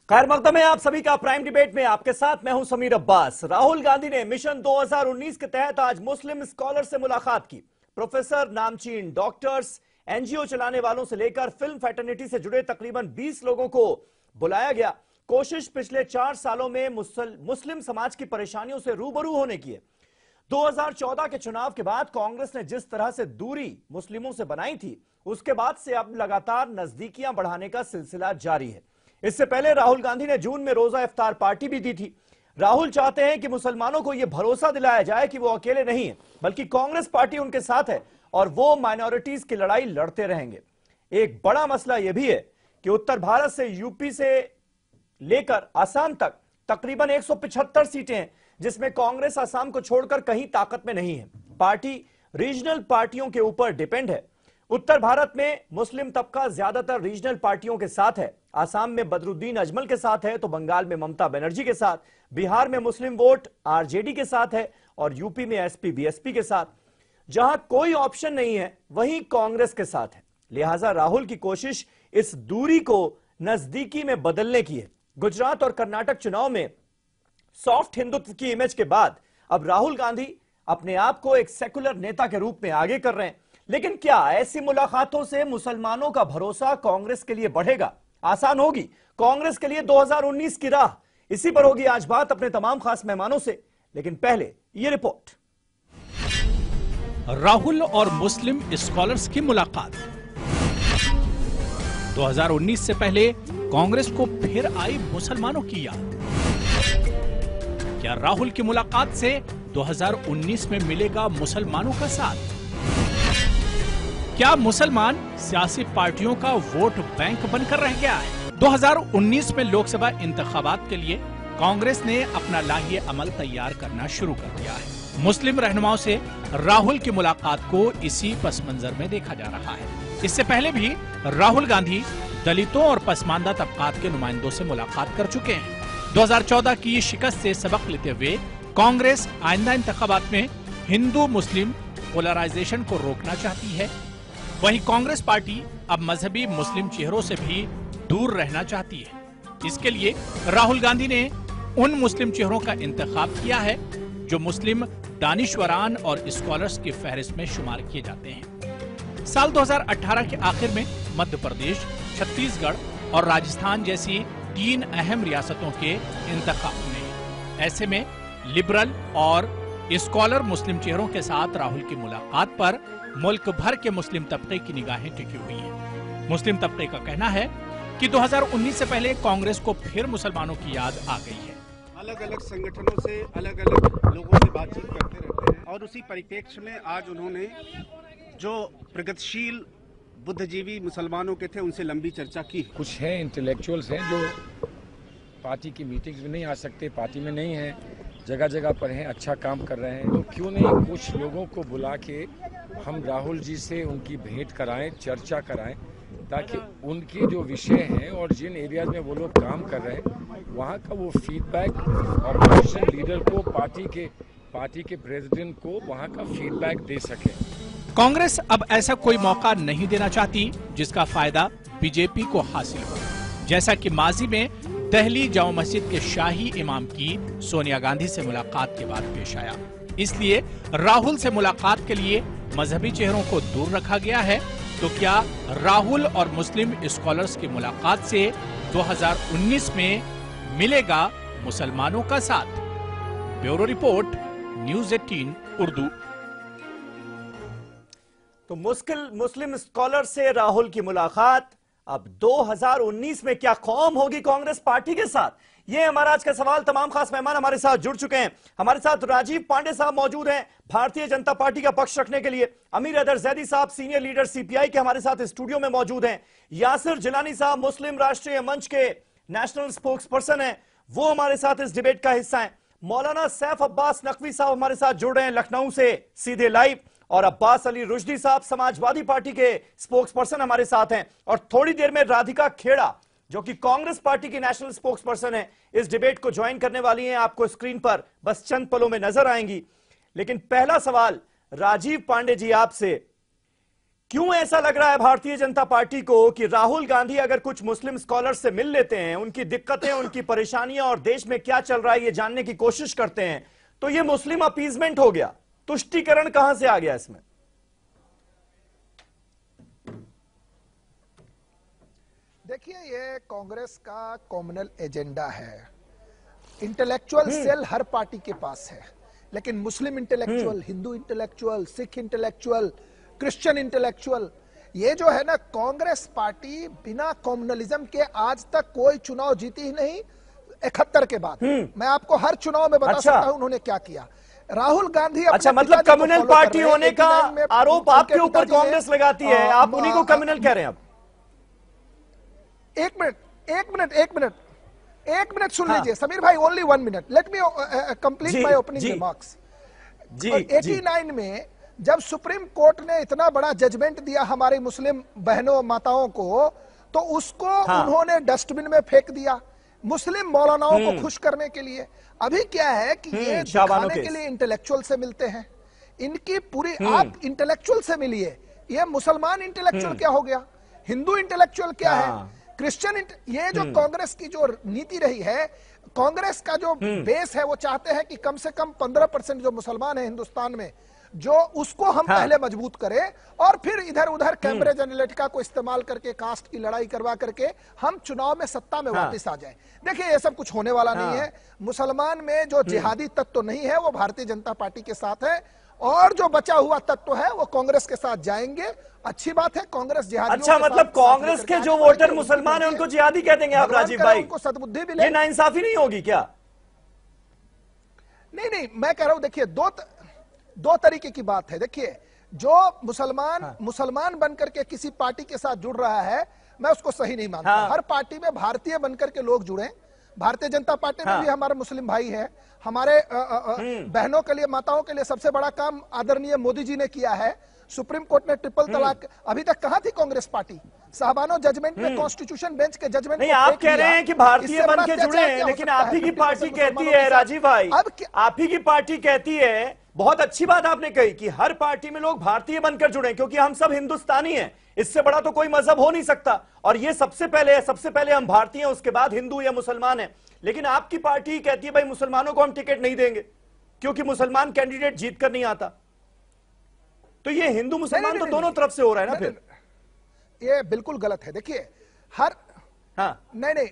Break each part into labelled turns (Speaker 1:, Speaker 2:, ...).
Speaker 1: खैर मकदम है आप सभी का प्राइम डिबेट में। आपके साथ मैं हूं समीर अब्बास। राहुल गांधी ने मिशन 2019 के तहत आज मुस्लिम स्कॉलर से मुलाकात की। प्रोफेसर, नामचीन डॉक्टर्स, एनजीओ चलाने वालों से लेकर फिल्म फैटर्निटी से जुड़े तकरीबन 20 लोगों को बुलाया गया। कोशिश पिछले 4 सालों में मुस्लिम समाज की परेशानियों से रूबरू होने की है। 2014 के चुनाव के बाद कांग्रेस ने जिस तरह से दूरी मुस्लिमों से बनाई थी, उसके बाद से अब लगातार नजदीकियां बढ़ाने का सिलसिला जारी है। इससे पहले राहुल गांधी ने जून में रोजा इफ्तार पार्टी भी दी थी। राहुल चाहते हैं कि मुसलमानों को यह भरोसा दिलाया जाए कि वो अकेले नहीं है, बल्कि कांग्रेस पार्टी उनके साथ है और वो माइनॉरिटीज की लड़ाई लड़ते रहेंगे। एक बड़ा मसला यह भी है कि उत्तर भारत से यूपी से लेकर असम तक तकरीबन 175 सीटें हैं, जिसमें कांग्रेस असम को छोड़कर कहीं ताकत में नहीं है। पार्टी रीजनल पार्टियों के ऊपर डिपेंड है। उत्तर भारत में मुस्लिम तबका ज्यादातर रीजनल पार्टियों के साथ है। आसाम में बदरुद्दीन अजमल के साथ है, तो बंगाल में ममता बनर्जी के साथ, बिहार में मुस्लिम वोट आरजेडी के साथ है और यूपी में एसपी बीएसपी के साथ। जहां कोई ऑप्शन नहीं है वहीं कांग्रेस के साथ है। लिहाजा राहुल की कोशिश इस दूरी को नजदीकी में बदलने की है। गुजरात और कर्नाटक चुनाव में सॉफ्ट हिंदुत्व की इमेज के बाद अब राहुल गांधी अपने आप को एक सेकुलर नेता के रूप में आगे कर रहे हैं। लेकिन क्या ऐसी मुलाकातों से मुसलमानों का भरोसा कांग्रेस के लिए बढ़ेगा? आसान होगी कांग्रेस के लिए 2019 की राह? इसी पर होगी आज बात अपने तमाम खास मेहमानों से। लेकिन पहले ये रिपोर्ट।
Speaker 2: राहुल और मुस्लिम स्कॉलर्स की मुलाकात। 2019 से पहले कांग्रेस को फिर आई मुसलमानों की याद। क्या राहुल की मुलाकात से 2019 में मिलेगा मुसलमानों का साथ? क्या मुसलमान सियासी पार्टियों का वोट बैंक बनकर रह गया है? 2019 में लोकसभा इंतखाबात के लिए कांग्रेस ने अपना लाही अमल तैयार करना शुरू कर दिया है। मुस्लिम रहनुमाओं से राहुल की मुलाकात को इसी पस मंजर में देखा जा रहा है। इससे पहले भी राहुल गांधी दलितों और पसमानदा तबकात के नुमाइंदों से मुलाकात कर चुके हैं। 2014 की शिकस्त से सबक लेते हुए कांग्रेस आइंदा इंतखाबात में हिंदू मुस्लिम पोलराइजेशन को रोकना चाहती है। वहीं कांग्रेस पार्टी अब मजहबी मुस्लिम चेहरों से भी दूर रहना चाहती है। इसके लिए राहुल गांधी ने उन मुस्लिम चेहरों का इंतखाब किया है जो मुस्लिम दानिशवरान और स्कॉलर्स की फहरिस्त में शुमार किए जाते हैं। साल 2018 के आखिर में मध्य प्रदेश, छत्तीसगढ़ और राजस्थान जैसी 3 अहम रियासतों के इंतखाब हुए। ऐसे में लिबरल और स्कॉलर मुस्लिम चेहरों के साथ राहुल की मुलाकात पर मुल्क भर के मुस्लिम तबके की निगाहें टिकी हुई हैं। मुस्लिम तबके का कहना है कि 2019 से पहले कांग्रेस को फिर मुसलमानों की याद आ गई है।
Speaker 3: अलग अलग संगठनों से अलग अलग लोगों से बातचीत करते रहते हैं और उसी परिप्रेक्ष्य में आज उन्होंने जो प्रगतिशील बुद्धिजीवी मुसलमानों के थे उनसे लंबी चर्चा की।
Speaker 4: कुछ हैं इंटेलेक्चुअल्स हैं जो पार्टी की मीटिंग्स में नहीं आ सकते, पार्टी में नहीं है, जगह जगह पर हैं, अच्छा काम कर रहे हैं। तो क्यों नहीं कुछ लोगों को बुला के हम राहुल जी से उनकी भेंट कराएं, चर्चा कराएं, ताकि उनके जो विषय हैं और जिन एरियाज में वो लोग काम कर रहे हैं वहाँ का वो फीडबैक ऑपोजिशन लीडर को, पार्टी के प्रेसिडेंट को वहाँ का फीडबैक दे सके।
Speaker 2: कांग्रेस अब ऐसा कोई मौका नहीं देना चाहती जिसका फायदा बीजेपी को हासिल हो, जैसा कि माजी में दिल्ली जामा मस्जिद के शाही इमाम की सोनिया गांधी से मुलाकात के बाद पेश आया। इसलिए राहुल से मुलाकात के लिए मजहबी चेहरों को दूर रखा गया है। तो क्या राहुल और मुस्लिम स्कॉलर्स की मुलाकात से 2019 में मिलेगा मुसलमानों का साथ? Bureau report, news 18 Urdu.
Speaker 1: तो मुस्लिम स्कॉलर से राहुल की मुलाकात। अब 2019 में क्या कौम होगी कांग्रेस पार्टी के साथ? ये हमारा आज का सवाल। तमाम खास मेहमान हमारे साथ जुड़ चुके हैं। हमारे साथ राजीव पांडे साहब मौजूद हैं भारतीय जनता पार्टी का पक्ष रखने के लिए। अमीर हैदर जैदी साहब सीनियर लीडर सीपीआई के हमारे साथ स्टूडियो में मौजूद हैं। यासिर जिलानी साहब मुस्लिम राष्ट्रीय मंच के नेशनल स्पोक्स पर्सन हैं, वो हमारे साथ इस डिबेट का हिस्सा हैं। मौलाना सैफ अब्बास नकवी साहब हमारे साथ जुड़ रहे हैं लखनऊ से सीधे लाइव। और अब्बास अली रुश्दी साहब समाजवादी पार्टी के स्पोक्स पर्सन हमारे साथ हैं। और थोड़ी देर में राधिका खेड़ा जो कि कांग्रेस पार्टी की नेशनल स्पोक्स पर्सन है, इस डिबेट को ज्वाइन करने वाली हैं। आपको स्क्रीन पर बस चंद पलों में नजर आएंगी। लेकिन पहला सवाल राजीव पांडे जी आपसे, क्यों ऐसा लग रहा है भारतीय जनता पार्टी को कि राहुल गांधी अगर कुछ मुस्लिम स्कॉलर से मिल लेते हैं, उनकी दिक्कतें, उनकी परेशानियां और देश में क्या चल रहा है ये जानने की कोशिश करते हैं, तो ये मुस्लिम अपीजमेंट हो गया? तुष्टीकरण कहां से आ गया इसमें?
Speaker 5: देखिए, ये कांग्रेस का कॉमनल एजेंडा है। इंटेलेक्चुअल सेल हर पार्टी के पास है, लेकिन Muslim intellectual, Hindu intellectual, Sikh intellectual, Christian intellectual, ये जो है ना, कांग्रेस पार्टी बिना कॉमनलिज्म के आज तक कोई चुनाव जीती ही नहीं 71 के बाद। मैं आपको हर चुनाव में बता सकता हूं उन्होंने क्या किया। राहुल गांधी,
Speaker 1: अच्छा, मतलब कम्युनल पार्टी होने का आरोप आपके ऊपर कांग्रेस लगाती है, आप उन्हीं को कम्युनल कह रहे हैं अब?
Speaker 5: एक मिनट सुन लीजिए समीर भाई, only 1 minute, let me complete my opening remarks. 89 में जब सुप्रीम कोर्ट ने इतना बड़ा जजमेंट दिया हमारी मुस्लिम बहनों माताओं को, तो उसको उन्होंने डस्टबिन में फेंक दिया मुस्लिम मौलानाओं को खुश करने के लिए। अभी क्या है कि ये दिखाने के लिए इंटेलेक्चुअल से मिलते हैं, इनकी पूरी, आप इंटेलेक्चुअल से मिलिए। ये मुसलमान इंटेलेक्चुअल क्या हो गया, हिंदू इंटेलेक्चुअल क्या है, क्रिश्चियन, ये जो कांग्रेस की जो नीति रही है, कांग्रेस का जो बेस है, वो चाहते हैं कि कम से कम 15% जो मुसलमान है हिंदुस्तान में, जो उसको हम पहले मजबूत करें, और फिर इधर उधर कैम्ब्रिज एनालिटिका को इस्तेमाल करके कास्ट की लड़ाई करवा करके हम चुनाव में सत्ता में वापस आ जाएं। देखिए, ये सब कुछ होने वाला नहीं है। मुसलमान में जो जिहादी तत्व नहीं है वो भारतीय जनता पार्टी के साथ है, और जो बचा हुआ तत्व है वो कांग्रेस के साथ जाएंगे। अच्छी बात है, कांग्रेस जिहादी।
Speaker 1: अच्छा, मतलब कांग्रेस के जो वोटर मुसलमान है उनको जिहादी कह देंगे आप राजीव भाई?
Speaker 5: उनको सद्बुद्धि मिले,
Speaker 1: ये नाइंसाफी नहीं होगी क्या?
Speaker 5: नहीं, मैं कह रहा हूं, देखिए, दो तरीके की बात है। देखिए, जो मुसलमान बनकर के किसी पार्टी के साथ जुड़ रहा है, मैं उसको सही नहीं मानता। हर पार्टी में भारतीय बनकर के लोग जुड़े। भारतीय जनता पार्टी में भी हमारे मुस्लिम भाई है। हमारे बहनों के लिए, माताओं के लिए सबसे बड़ा काम आदरणीय मोदी जी ने किया है। सुप्रीम कोर्ट ने ट्रिपल तलाक, अभी तक कहां थी कांग्रेस पार्टी? साहबानो, जजमेंट में कॉन्स्टिट्यूशन बेंच के जजमेंट
Speaker 1: नहीं, आप कह रहे हैं कि भारतीय बन के जुड़े हैं, लेकिन आप ही की पार्टी कहती है राजीव भाई, आप ही की पार्टी कहती है, बहुत अच्छी बात आपने कही कि हर पार्टी में लोग भारतीय बनकर जुड़े, क्योंकि हम सब हिंदुस्तानी हैं, इससे बड़ा तो कोई मजहब हो नहीं सकता, और ये सबसे पहले हम भारतीय हैं, उसके बाद हिंदू या मुसलमान हैं। लेकिन आपकी पार्टी कहती है भाई मुसलमानों को हम टिकट नहीं देंगे क्योंकि मुसलमान कैंडिडेट जीत कर नहीं आता। तो ये हिंदू मुसलमान तो दोनों तरफ से हो रहा है ना? फिर
Speaker 5: ये बिल्कुल गलत है। देखिए, नहीं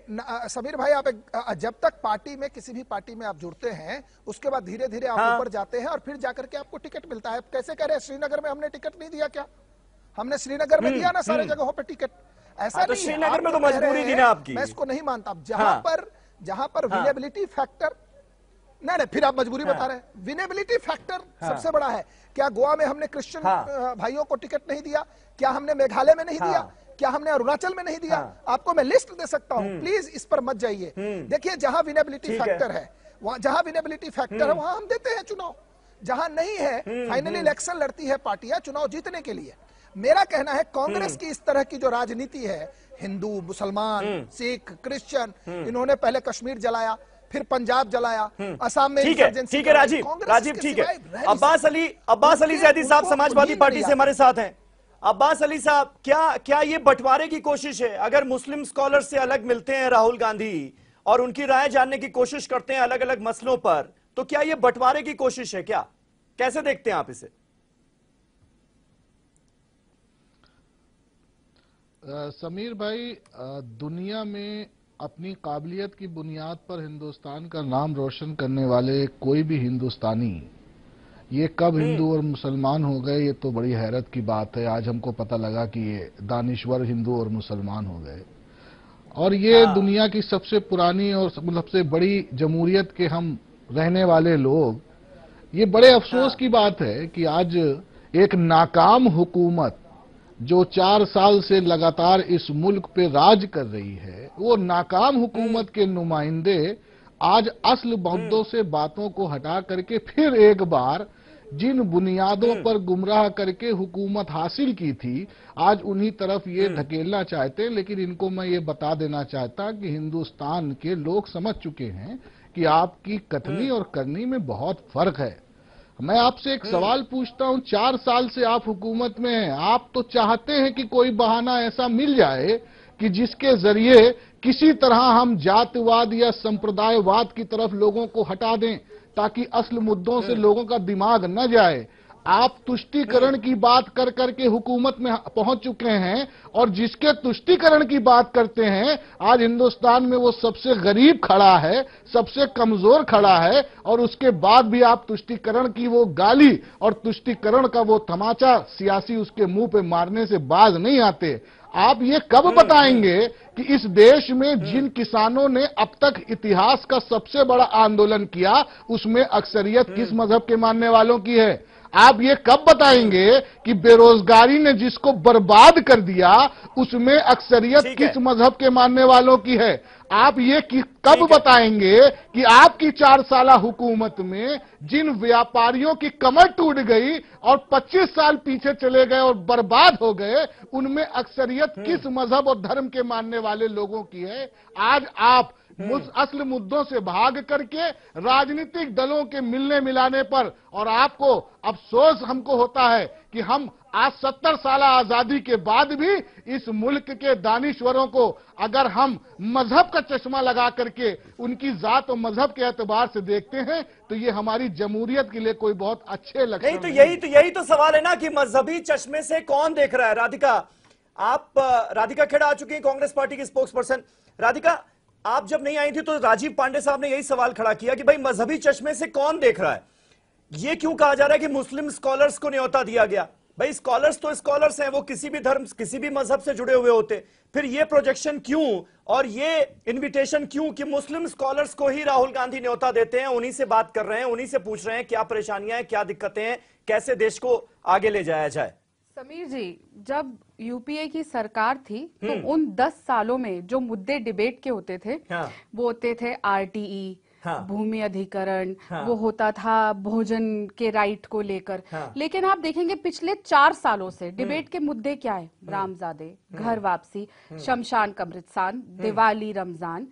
Speaker 5: समीर भाई, आप जब तक पार्टी में, किसी भी पार्टी में आप जुड़ते हैं, उसके बाद धीरे धीरे आप ऊपर जाते हैं और फिर जाकर के आपको टिकट मिलता है। कैसे कह रहे हैं, श्रीनगर में हमने टिकट नहीं दिया क्या? हमने श्रीनगर में दिया ना सारे जगहों पे टिकट। ऐसा नहीं,
Speaker 1: श्रीनगर में तो मजबूरी थी ना आपकी।
Speaker 5: मैं इसको नहीं मानता। जहां पर विनेबिलिटी फैक्टर, नहीं, फिर आप मजबूरी बता रहे हैं। विनेबिलिटी फैक्टर सबसे बड़ा है। क्या गोवा में हमने क्रिश्चियन भाइयों को टिकट नहीं दिया? क्या हमने मेघालय में नहीं दिया? क्या हमने अरुणाचल में नहीं दिया? आपको मैं लिस्ट दे सकता हूं, प्लीज इस पर मत जाइए। देखिए, जहां विनेबिलिटी फैक्टर है, जहां विनेबिलिटी फैक्टर है वहां हम देते हैं चुनाव। जहां नहीं है, फाइनली इलेक्शन लड़ती है पार्टियां चुनाव जीतने के लिए। मेरा कहना है, कांग्रेस की इस तरह की जो राजनीति है, हिंदू, मुसलमान, सिख, क्रिश्चियन, इन्होंने पहले कश्मीर जलाया, फिर पंजाब जलाया, असम में
Speaker 1: ठीक है राजीव, ठीक है। अब्बास अली ज़ैदी साहब समाजवादी पार्टी से हमारे साथ हैं। अब्बास अली साहब, क्या ये बंटवारे की कोशिश है? अगर मुस्लिम स्कॉलर से अलग मिलते हैं राहुल गांधी और उनकी राय जानने की कोशिश करते हैं अलग अलग मसलों पर, तो क्या ये बंटवारे की कोशिश है? क्या, कैसे देखते हैं आप इसे?
Speaker 6: समीर भाई, दुनिया में अपनी काबिलियत की बुनियाद पर हिंदुस्तान का नाम रोशन करने वाले कोई भी हिंदुस्तानी, ये कब हिंदू और मुसलमान हो गए, ये तो बड़ी हैरत की बात है। आज हमको पता लगा कि ये दानिश्वर हिंदू और मुसलमान हो गए, और ये दुनिया की सबसे पुरानी और सबसे बड़ी जमहूरियत के हम रहने वाले लोग। ये बड़े अफसोस की बात है कि आज एक नाकाम हुकूमत जो 4 साल से लगातार इस मुल्क पे राज कर रही है, वो नाकाम हुकूमत के नुमाइंदे आज असल मुद्दों से बातों को हटा करके फिर एक बार जिन बुनियादों पर गुमराह करके हुकूमत हासिल की थी, आज उन्हीं तरफ ये धकेलना चाहते हैं। लेकिन इनको मैं ये बता देना चाहता कि हिंदुस्तान के लोग समझ चुके हैं कि आपकी कथनी और करनी में बहुत फर्क है। मैं आपसे एक सवाल पूछता हूं, 4 साल से आप हुकूमत में हैं, आप तो चाहते हैं कि कोई बहाना ऐसा मिल जाए कि जिसके जरिए किसी तरह हम जातिवाद या संप्रदायवाद की तरफ लोगों को हटा दें ताकि असल मुद्दों से लोगों का दिमाग न जाए। आप तुष्टीकरण की बात कर करके हुकूमत में पहुंच चुके हैं और जिसके तुष्टीकरण की बात करते हैं, आज हिंदुस्तान में वो सबसे गरीब खड़ा है, सबसे कमजोर खड़ा है, और उसके बाद भी आप तुष्टीकरण की वो गाली और तुष्टीकरण का वो तमाचा सियासी उसके मुंह पे मारने से बाज नहीं आते। आप ये कब बताएंगे कि इस देश में जिन किसानों ने अब तक इतिहास का सबसे बड़ा आंदोलन किया उसमें अक्सरियत किस मजहब के मानने वालों की है? आप ये कब बताएंगे कि बेरोजगारी ने जिसको बर्बाद कर दिया उसमें अक्सरियत किस मजहब के मानने वालों की है? आप ये कब बताएंगे कि आपकी 4 साला हुकूमत में जिन व्यापारियों की कमर टूट गई और 25 साल पीछे चले गए और बर्बाद हो गए, उनमें अक्सरियत किस मजहब और धर्म के मानने वाले लोगों की है? आज आप असल मुद्दों से भाग करके राजनीतिक दलों के मिलने मिलाने पर, और आपको अफसोस हमको होता है कि हम आज 70 साल आजादी के बाद भी इस मुल्क के दानिश्वरों को अगर हम मजहब का चश्मा लगा करके उनकी जात और मजहब के एतबार से देखते हैं तो ये हमारी जमहूरियत के लिए कोई बहुत अच्छे लक्षण
Speaker 1: नहीं। तो यही तो सवाल है ना कि मजहबी चश्मे से कौन देख रहा है। राधिका खेड़ा आ चुकी हैं, कांग्रेस पार्टी की स्पोक्स पर्सन। राधिका, आप जब नहीं आई थी तो राजीव पांडे साहब ने यही सवाल खड़ा किया कि भाई मजहबी चश्मे से कौन देख रहा है। ये क्यों कहा जा रहा है कि मुस्लिम स्कॉलर्स को न्योता दिया गया? भाई स्कॉलर्स तो स्कॉलर्स हैं, वो किसी भी धर्म किसी भी मजहब से जुड़े हुए होते, फिर ये प्रोजेक्शन क्यों और ये इन्विटेशन क्यों कि मुस्लिम स्कॉलर्स को ही राहुल गांधी न्योता देते हैं, उन्हीं से बात कर रहे हैं, उन्हीं से पूछ रहे हैं क्या परेशानियां हैं, क्या दिक्कतें हैं, कैसे देश को आगे ले जाया जाए?
Speaker 7: समीर जी, जब यूपीए की सरकार थी तो उन 10 सालों में जो मुद्दे डिबेट के होते थे, वो होते थे आरटीई, भूमि अधिकरण, वो होता था भोजन के राइट को लेकर। लेकिन आप देखेंगे पिछले 4 सालों से डिबेट के मुद्दे क्या है? रामजादे, घर वापसी, शमशान कब्रिस्तान, दिवाली, रमजान।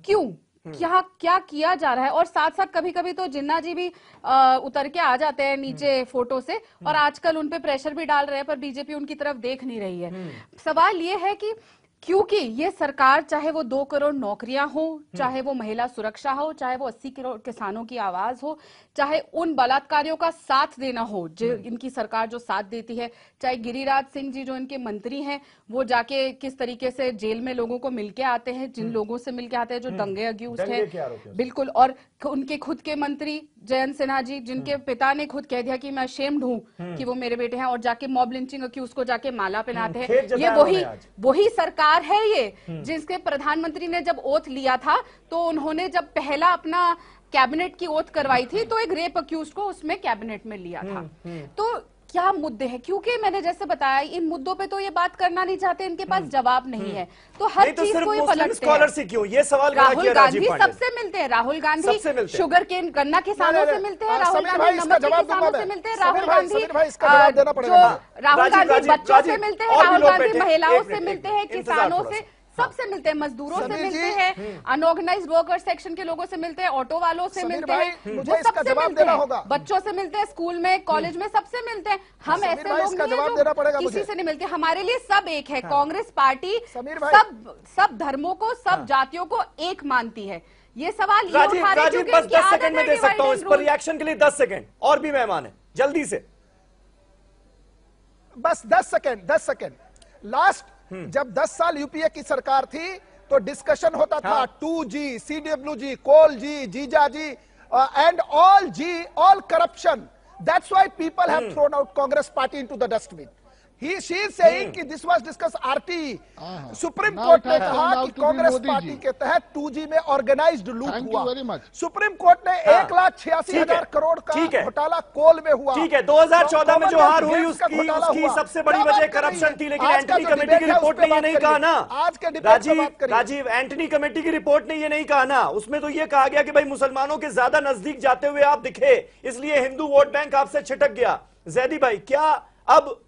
Speaker 7: क्यों? क्या किया जा रहा है? और साथ साथ कभी कभी तो जिन्ना जी भी उतर के आ जाते हैं नीचे फोटो से, और आजकल उन पे प्रेशर भी डाल रहे हैं, पर बीजेपी उनकी तरफ देख नहीं रही है। सवाल ये है कि क्योंकि ये सरकार, चाहे वो 2 करोड़ नौकरियां हो, चाहे वो महिला सुरक्षा हो, चाहे वो 80 करोड़ किसानों की आवाज हो, चाहे उन बलात्कारियों का साथ देना हो जो इनकी सरकार जो साथ देती है, चाहे गिरिराज सिंह जी जो इनके मंत्री हैं वो जाके किस तरीके से जेल में लोगों को मिलके आते हैं, जिन लोगों से मिलके आते हैं जो दंगे अक्यूज्ड हैं, बिल्कुल, और उनके खुद के मंत्री जयंत सिन्हा जी जिनके पिता ने खुद कह दिया कि मैं अशेम्ड हूं कि वो मेरे बेटे हैं, और जाके मॉब लिंचिंग अक्यूज को जाके माला पहनाते हैं। ये वही सरकार है ये जिसके प्रधानमंत्री ने जब ओथ लिया था तो उन्होंने जब पहला अपना कैबिनेट की ओथ करवाई थी तो एक रेप अक्यूज को उसमें कैबिनेट में लिया था। तो क्या मुद्दे हैं? क्योंकि मैंने जैसे बताया इन मुद्दों पे तो ये बात करना नहीं चाहते, इनके पास जवाब नहीं है, तो हर चीज को ये पलटते हैं।
Speaker 1: क्यों ये सवाल
Speaker 7: राहुल गांधी सबसे मिलते हैं, राहुल गांधी शुगर केन गन्ना किसानों से मिलते हैं, राहुल गांधी नमक के किसानों से मिलते हैं, राहुल गांधी बच्चों से मिलते हैं, राहुल गांधी महिलाओं से मिलते हैं, किसानों से सबसे मिलते हैं, मजदूरों से मिलते हैं, अनऑर्गेनाइज्ड वर्कर सेक्शन के लोगों से मिलते हैं, ऑटो वालों से मिलते हैं, वो सबसे मिलते हैं, बच्चों से मिलते हैं, स्कूल में कॉलेज में सबसे मिलते हैं। हम ऐसे लोग नहीं हैं जो किसी से नहीं मिलते, हमारे लिए सब एक है। कांग्रेस पार्टी सब धर्मों को, सब जातियों को एक मानती है। ये सवाल ये उठा रहे हैं,
Speaker 1: बस 10 सेकंड में दे सकता हूं इस पर रिएक्शन के लिए, 10 सेकंड और भी मेहमान है, जल्दी से
Speaker 5: बस 10 सेकंड। लास्ट जब 10 साल यूपीए की सरकार थी तो डिस्कशन होता था 2G, CWG, कोल जी, जीजा जी and all corruption. That's why people have thrown out Congress party into the dustbin. she is saying कि this was discussed RTE। Supreme court ने कहा कि कांग्रेस पार्टी के तहत 2G में ऑर्गेनाइज्ड लूट हुआ। सुप्रीम कोर्ट ने 1,86,000 करोड़ का घोटाला कोल में हुआ।
Speaker 1: ठीक है, 2014 में जो हार हुई उसकी सबसे बड़ी वजह करप्शन थी, लेकिन एंटनी कमेटी की रिपोर्ट ने ये नहीं कहा ना।
Speaker 5: आज के
Speaker 1: राजीव, एंटनी कमेटी की रिपोर्ट ने ये नहीं कहा ना, उसमें तो ये कहा गया कि भाई मुसलमानों के ज्यादा नजदीक जाते हुए आप दिखे, इसलिए हिंदू वोट बैंक आपसे छिटक गया। जैदी भाई, क्या अब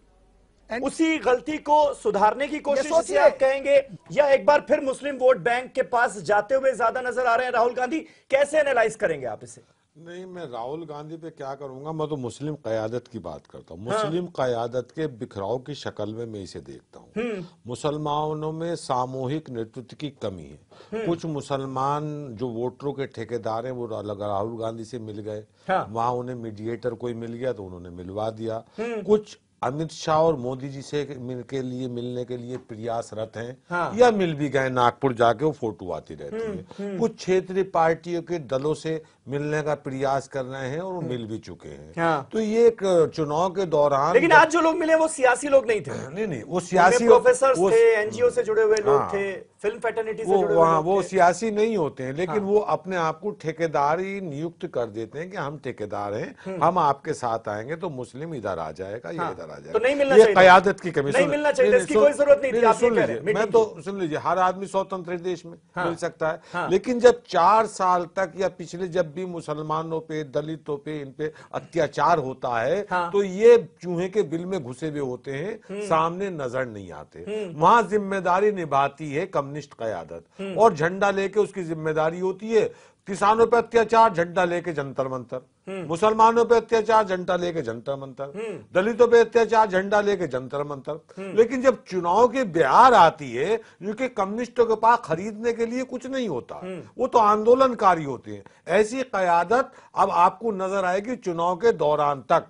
Speaker 1: उसी गलती को सुधारने की कोशिश से आप कहेंगे, या एक बार फिर मुस्लिम वोट बैंक के पास जाते हुए ज्यादा नजर आ रहे हैं राहुल गांधी? कैसे एनालाइज करेंगे आप इसे?
Speaker 8: नहीं, मैं राहुल गांधी पे क्या करूंगा, मैं तो मुस्लिम क़यादत की बात करता हूँ। मुस्लिम क़यादत के बिखराव की शक्ल में मैं इसे देखता हूँ। मुसलमानों में सामूहिक नेतृत्व की कमी है। कुछ मुसलमान जो वोटरों के ठेकेदार हैं वो राहुल गांधी से मिल गए, वहां उन्हें मीडिएटर कोई मिल गया तो उन्होंने मिलवा दिया। कुछ अमित शाह और मोदी जी से मिलने के लिए प्रयासरत हैं, या मिल भी गए, नागपुर जाके वो फोटो आती रहती है। कुछ क्षेत्रीय पार्टियों के दलों से मिलने का प्रयास कर रहे हैं और वो मिल भी चुके हैं। तो ये एक चुनाव के दौरान,
Speaker 1: लेकिन आज जो लोग मिले वो सियासी लोग नहीं थे।
Speaker 8: नहीं, वो सियासी
Speaker 1: प्रोफेसर थे, एनजीओ से जुड़े हुए लोग थे, फिल्म फैटर्निटी से जुड़े हुए लोग
Speaker 8: वो
Speaker 1: थे।
Speaker 8: सियासी नहीं होते हैं, लेकिन वो अपने आप को ठेकेदारी नियुक्त कर देते हैं कि हम ठेकेदार हैं, हम आपके साथ आएंगे तो मुस्लिम इधर आ जाएगा, ये इधर आ जाएगा।
Speaker 1: तो नहीं मिलना
Speaker 8: ये
Speaker 1: चाहिए,
Speaker 8: क़यादत की कमी,
Speaker 1: नहीं मिलना चाहिए, इसकी कोई जरूरत नहीं थी। आप ये कह रहे हैं,
Speaker 8: मैं तो सुन लीजिए, हर आदमी स्वतंत्र देश में मिल सकता है, लेकिन जब 4 साल तक या पिछले जब भी मुसलमानों पे, दलितों पे, इन पे अत्याचार होता है, तो ये चूहे के बिल में घुसे हुए होते हैं, सामने नजर नहीं आते। वहां जिम्मेदारी निभाती है कम्युनिस्ट क़यादत, और झंडा लेके उसकी जिम्मेदारी होती है किसानों पे अत्याचार, झंडा लेके जंतर मंतर, मुसलमानों पे अत्याचार, झंडा लेके जंतर मंतर, दलितों पे अत्याचार, झंडा लेके जंतर मंतर। लेकिन जब चुनाव की बयार आती है, क्योंकि कम्युनिस्टों के पास खरीदने के लिए कुछ नहीं होता, वो तो आंदोलनकारी होते हैं। ऐसी क़यादत अब आपको नजर आएगी चुनाव के दौरान तक।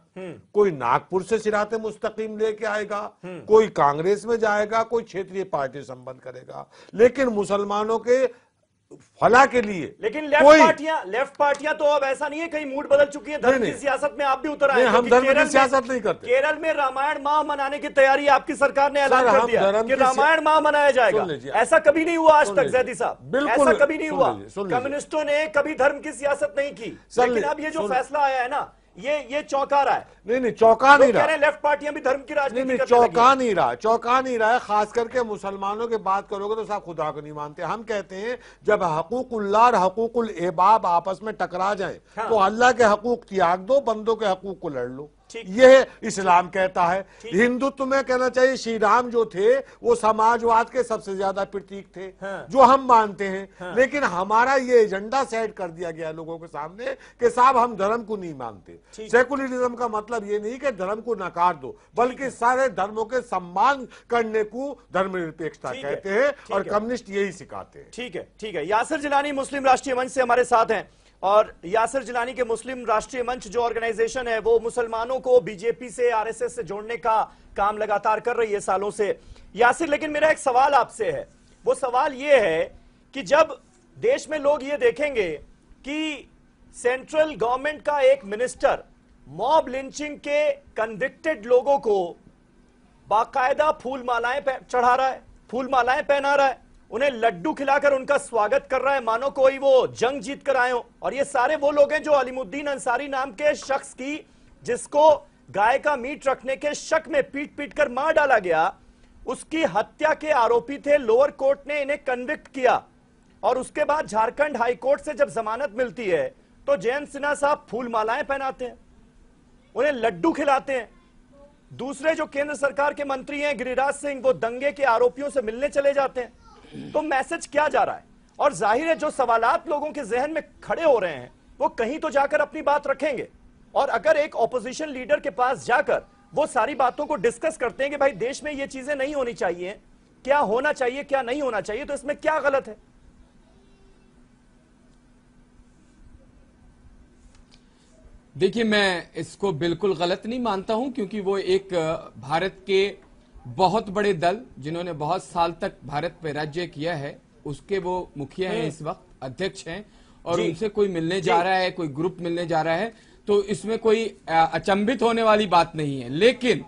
Speaker 8: कोई नागपुर से सिराते मुस्तकीम लेके आएगा, कोई कांग्रेस में जाएगा, कोई क्षेत्रीय पार्टी संबंध करेगा, लेकिन मुसलमानों के फला के लिए।
Speaker 1: लेकिन लेफ्ट पार्टियां तो अब ऐसा नहीं है, कहीं मूड बदल चुकी है, धर्म की सियासत में आप भी उतर आए।
Speaker 8: हम धर्म की सियासत नहीं करते।
Speaker 1: केरल में रामायण माह मनाने की तैयारी आपकी सरकार ने ऐलान कर दिया कि रामायण माह मनाया जाएगा। ऐसा कभी नहीं हुआ आज तक जैदी साहब, ऐसा कभी नहीं हुआ। कम्युनिस्टों ने कभी धर्म की सियासत नहीं की, लेकिन अब ये जो फैसला आया है ना, ये चौंका रहा है।
Speaker 8: नहीं, चौंका नहीं रहा।
Speaker 1: लेफ्ट पार्टियां भी धर्म की राजनीति
Speaker 8: नहीं, चौंका नहीं रहा है। खास करके मुसलमानों की बात करोगे तो सब खुदा को नहीं मानते। हम कहते हैं जब हकूकुल्लाह और हकूकुल इबाद आपस में टकरा जाएं, तो अल्लाह के हकूक त्याग दो, बंदों के हकूक को लड़ लो। यह इस्लाम कहता है। हिंदुत्व में कहना चाहिए श्री राम जो थे वो समाजवाद के सबसे ज्यादा प्रतीक थे, जो हम मानते हैं। लेकिन हमारा ये एजेंडा सेट कर दिया गया लोगों के सामने कि साहब हम धर्म को नहीं मानते। सेकुलरिज्म का मतलब ये नहीं कि धर्म को नकार दो, बल्कि सारे धर्मों के सम्मान करने को धर्मनिरपेक्षता कहते हैं, और कम्युनिस्ट यही सिखाते हैं।
Speaker 1: ठीक है। यासिर जिलानी मुस्लिम राष्ट्रीय मंच से हमारे साथ हैं, और यासिर जिलानी के मुस्लिम राष्ट्रीय मंच जो ऑर्गेनाइजेशन है वो मुसलमानों को बीजेपी से, आरएसएस से जोड़ने का काम लगातार कर रही है सालों से। यासिर, लेकिन मेरा एक सवाल आपसे है, वो सवाल ये है कि जब देश में लोग ये देखेंगे कि सेंट्रल गवर्नमेंट का एक मिनिस्टर मॉब लिंचिंग के कन्विक्टेड लोगों को बाकायदा फूल मालाएं चढ़ा रहा है, फूल मालाएं पहना रहा है, उन्हें लड्डू खिलाकर उनका स्वागत कर रहा है मानो कोई वो जंग जीत कर आए हो। और ये सारे वो लोग हैं जो अलीमुद्दीन अंसारी नाम के शख्स की, जिसको गाय का मीट रखने के शक में पीट पीट कर मार डाला गया, उसकी हत्या के आरोपी थे। लोअर कोर्ट ने इन्हें कन्विक्ट किया, और उसके बाद झारखंड हाई कोर्ट से जब जमानत मिलती है तो जयंत सिन्हा साहब फूल मालाएं पहनाते हैं, उन्हें लड्डू खिलाते हैं। दूसरे जो केंद्र सरकार के मंत्री हैं गिरिराज सिंह, वो दंगे के आरोपियों से मिलने चले जाते हैं। तो मैसेज क्या जा रहा है? और जाहिर है जो सवालात लोगों के जहन में खड़े हो रहे हैं वो कहीं तो जाकर अपनी बात रखेंगे, और अगर एक ऑपोजिशन लीडर के पास जाकर वो सारी बातों को डिस्कस करते हैं कि भाई देश में ये चीजें नहीं होनी चाहिए, क्या होना चाहिए क्या नहीं होना चाहिए, तो इसमें क्या गलत है?
Speaker 9: देखिए, मैं इसको बिल्कुल गलत नहीं मानता हूं, क्योंकि वो एक भारत के बहुत बड़े दल जिन्होंने बहुत साल तक भारत पे राज्य किया है, उसके वो मुखिया हैं, इस वक्त अध्यक्ष हैं, और उनसे कोई मिलने जा रहा है, कोई ग्रुप मिलने जा रहा है, तो इसमें कोई अचंभित होने वाली बात नहीं है। लेकिन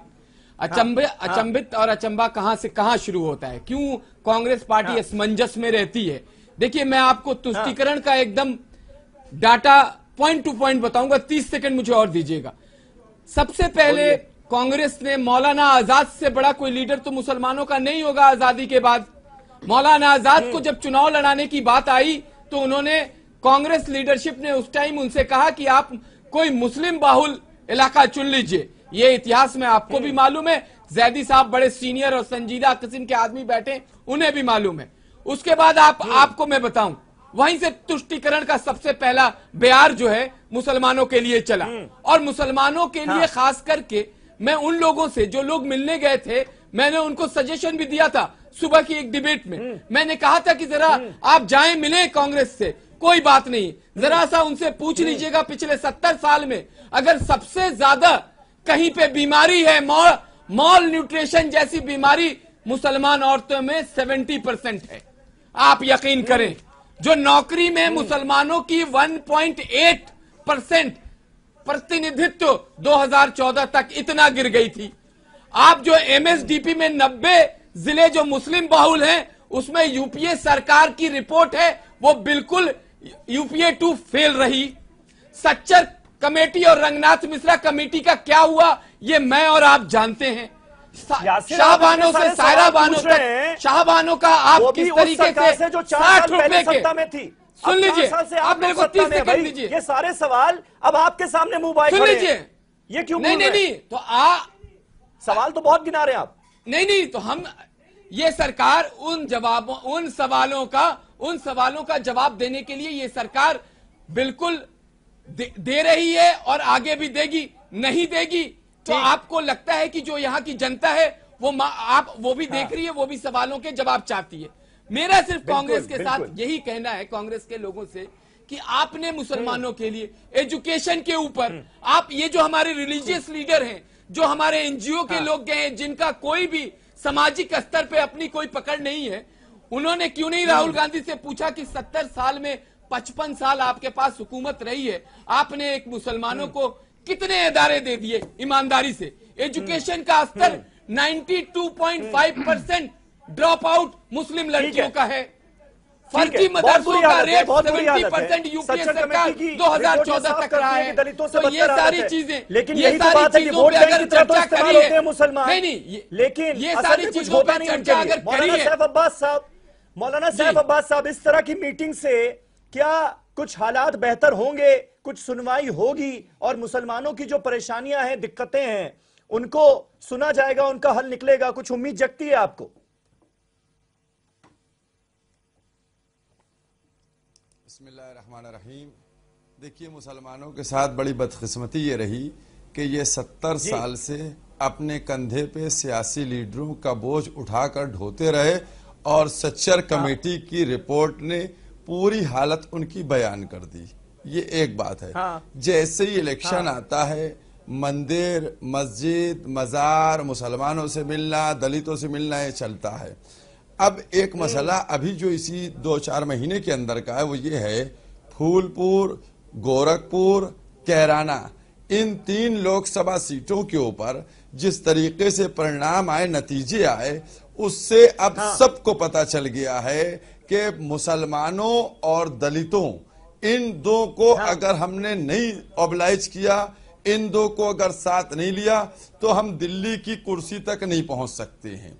Speaker 9: अचंभित और अचंबा कहां से कहां शुरू होता है, क्यों कांग्रेस पार्टी असमंजस में रहती है? देखिए, मैं आपको तुष्टीकरण का एकदम डाटा पॉइंट टू पॉइंट बताऊंगा, 30 सेकंड मुझे और दीजिएगा। सबसे पहले कांग्रेस ने मौलाना आजाद से बड़ा कोई लीडर तो मुसलमानों का नहीं होगा आजादी के बाद। मौलाना आजाद को जब चुनाव लड़ाने की बात आई तो उन्होंने, कांग्रेस लीडरशिप ने उस टाइम उनसे कहा कि आप कोई मुस्लिम बाहुल इलाका चुन लीजिए। ये इतिहास में आपको भी मालूम है, जैदी साहब बड़े सीनियर और संजीदा किस्म के आदमी बैठे, उन्हें भी मालूम है। उसके बाद आपको मैं बताऊं, वहीं से तुष्टीकरण का सबसे पहला बयार जो है मुसलमानों के लिए चला। और मुसलमानों के लिए खास करके मैं उन लोगों से जो लोग मिलने गए थे, मैंने उनको सजेशन भी दिया था। सुबह की एक डिबेट में मैंने कहा था कि जरा आप जाएं मिले कांग्रेस से, कोई बात नहीं, जरा सा उनसे पूछ लीजिएगा पिछले 70 साल में अगर सबसे ज्यादा कहीं पे बीमारी है, मॉल न्यूट्रिशन जैसी बीमारी मुसलमान औरतों में 70% है। आप यकीन करें, जो नौकरी में मुसलमानों की 1.8% प्रतिनिधित्व 2014 तक इतना गिर गई थी। आप जो एमएसडीपी में 90 जिले जो मुस्लिम बहुल हैं, उसमें यूपीए सरकार की रिपोर्ट है वो बिल्कुल यूपीए 2 फेल रही। सच्चर कमेटी और रंगनाथ मिश्रा कमेटी का क्या हुआ ये मैं और आप जानते हैं। शाहबानों से सायरा बानो तक, शाहबानों का आप किस तरीके से
Speaker 1: जो 60 रुपए के
Speaker 9: सुन लीजिए, आप मेरे को 30 सेकंड दीजिए।
Speaker 1: ये सारे सवाल अब आपके सामने मुंह बाए
Speaker 9: सुन लीजिए,
Speaker 1: ये क्यों
Speaker 9: नहीं तो
Speaker 1: सवाल तो बहुत गिना रहे हैं आप।
Speaker 9: नहीं तो हम ये सरकार उन सवालों का जवाब देने के लिए ये सरकार बिल्कुल दे रही है और आगे भी देगी। नहीं देगी तो आपको लगता है कि जो यहाँ की जनता है वो भी देख रही है, वो भी सवालों के जवाब चाहती है। मेरा सिर्फ कांग्रेस के साथ यही कहना है, कांग्रेस के लोगों से, कि आपने मुसलमानों के लिए एजुकेशन के ऊपर आप ये जो हमारे रिलीजियस लीडर हैं, जो हमारे एनजीओ के लोग गए हैं, जिनका कोई भी सामाजिक स्तर पे अपनी कोई पकड़ नहीं है, उन्होंने क्यों नहीं राहुल गांधी से पूछा कि 70 साल में 55 साल आपके पास हुकूमत रही है, आपने एक मुसलमानों को कितने इदारे दे दिए ईमानदारी से। एजुकेशन का स्तर 92.5% ड्रॉप आउट मुस्लिम लड़कियों का है। फर्जी मदरसों का रेट 70% यूपीए सरकार 2014 तक रहा है। तो ये सारी चीजें,
Speaker 1: लेकिन
Speaker 9: ये सारी चीजों पे अगर चर्चा करी है,
Speaker 1: मुसलमान
Speaker 9: नहीं,
Speaker 1: लेकिन
Speaker 9: ये सारी चीजों पे चर्चा अगर करी है,
Speaker 1: मौलाना साहब अब्बास साहब, इस तरह की मीटिंग से क्या कुछ हालात बेहतर होंगे, कुछ सुनवाई होगी और मुसलमानों की जो परेशानियां हैं, दिक्कतें हैं, उनको सुना जाएगा, उनका हल निकलेगा? कुछ उम्मीद जगती है आपको?
Speaker 8: बिस्मिल्लाहिर्रहमानिर्रहीम। देखिए, मुसलमानों के साथ बड़ी बदकिस्मती ये रही कि ये 70 साल से अपने कंधे पे सियासी लीडरों का बोझ उठाकर ढोते रहे और सच्चर कमेटी की रिपोर्ट ने पूरी हालत उनकी बयान कर दी। ये एक बात है। जैसे ही इलेक्शन आता है, मंदिर, मस्जिद, मजार, मुसलमानों से मिलना, दलितों से मिलना, ये चलता है। अब एक मसला अभी जो इसी 2-4 महीने के अंदर का है वो ये है, फूलपुर, गोरखपुर, कैराना, इन 3 लोकसभा सीटों के ऊपर जिस तरीके से परिणाम आए, नतीजे आए, उससे अब सबको पता चल गया है कि मुसलमानों और दलितों, इन दो को अगर हमने नहीं ऑबलाइज किया, इन दो को अगर साथ नहीं लिया, तो हम दिल्ली की कुर्सी तक नहीं पहुंच सकते हैं।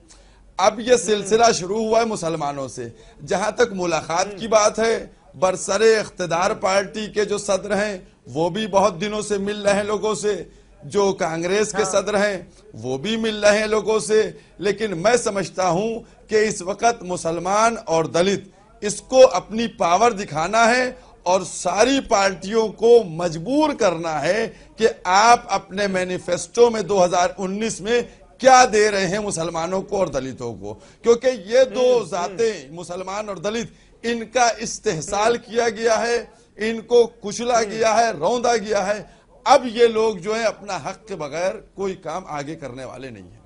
Speaker 8: अब यह सिलसिला शुरू हुआ है मुसलमानों से। जहां तक मुलाकात की बात है, बरसरे इख्तिदार पार्टी के जो सदर हैं वो भी बहुत दिनों से मिल रहे हैं लोगों से, जो कांग्रेस के सदर हैं वो भी मिल रहे हैं लोगों से। लेकिन मैं समझता हूं कि इस वक्त मुसलमान और दलित, इसको अपनी पावर दिखाना है और सारी पार्टियों को मजबूर करना है कि आप अपने मैनिफेस्टो में 2019 में क्या दे रहे हैं मुसलमानों को और दलितों को, क्योंकि ये दो जातें, मुसलमान और दलित, इनका इस्तेहसाल किया गया है, इनको कुचला गया है, रौंदा गया है। अब ये लोग जो है अपना हक के बगैर कोई काम आगे करने वाले नहीं है।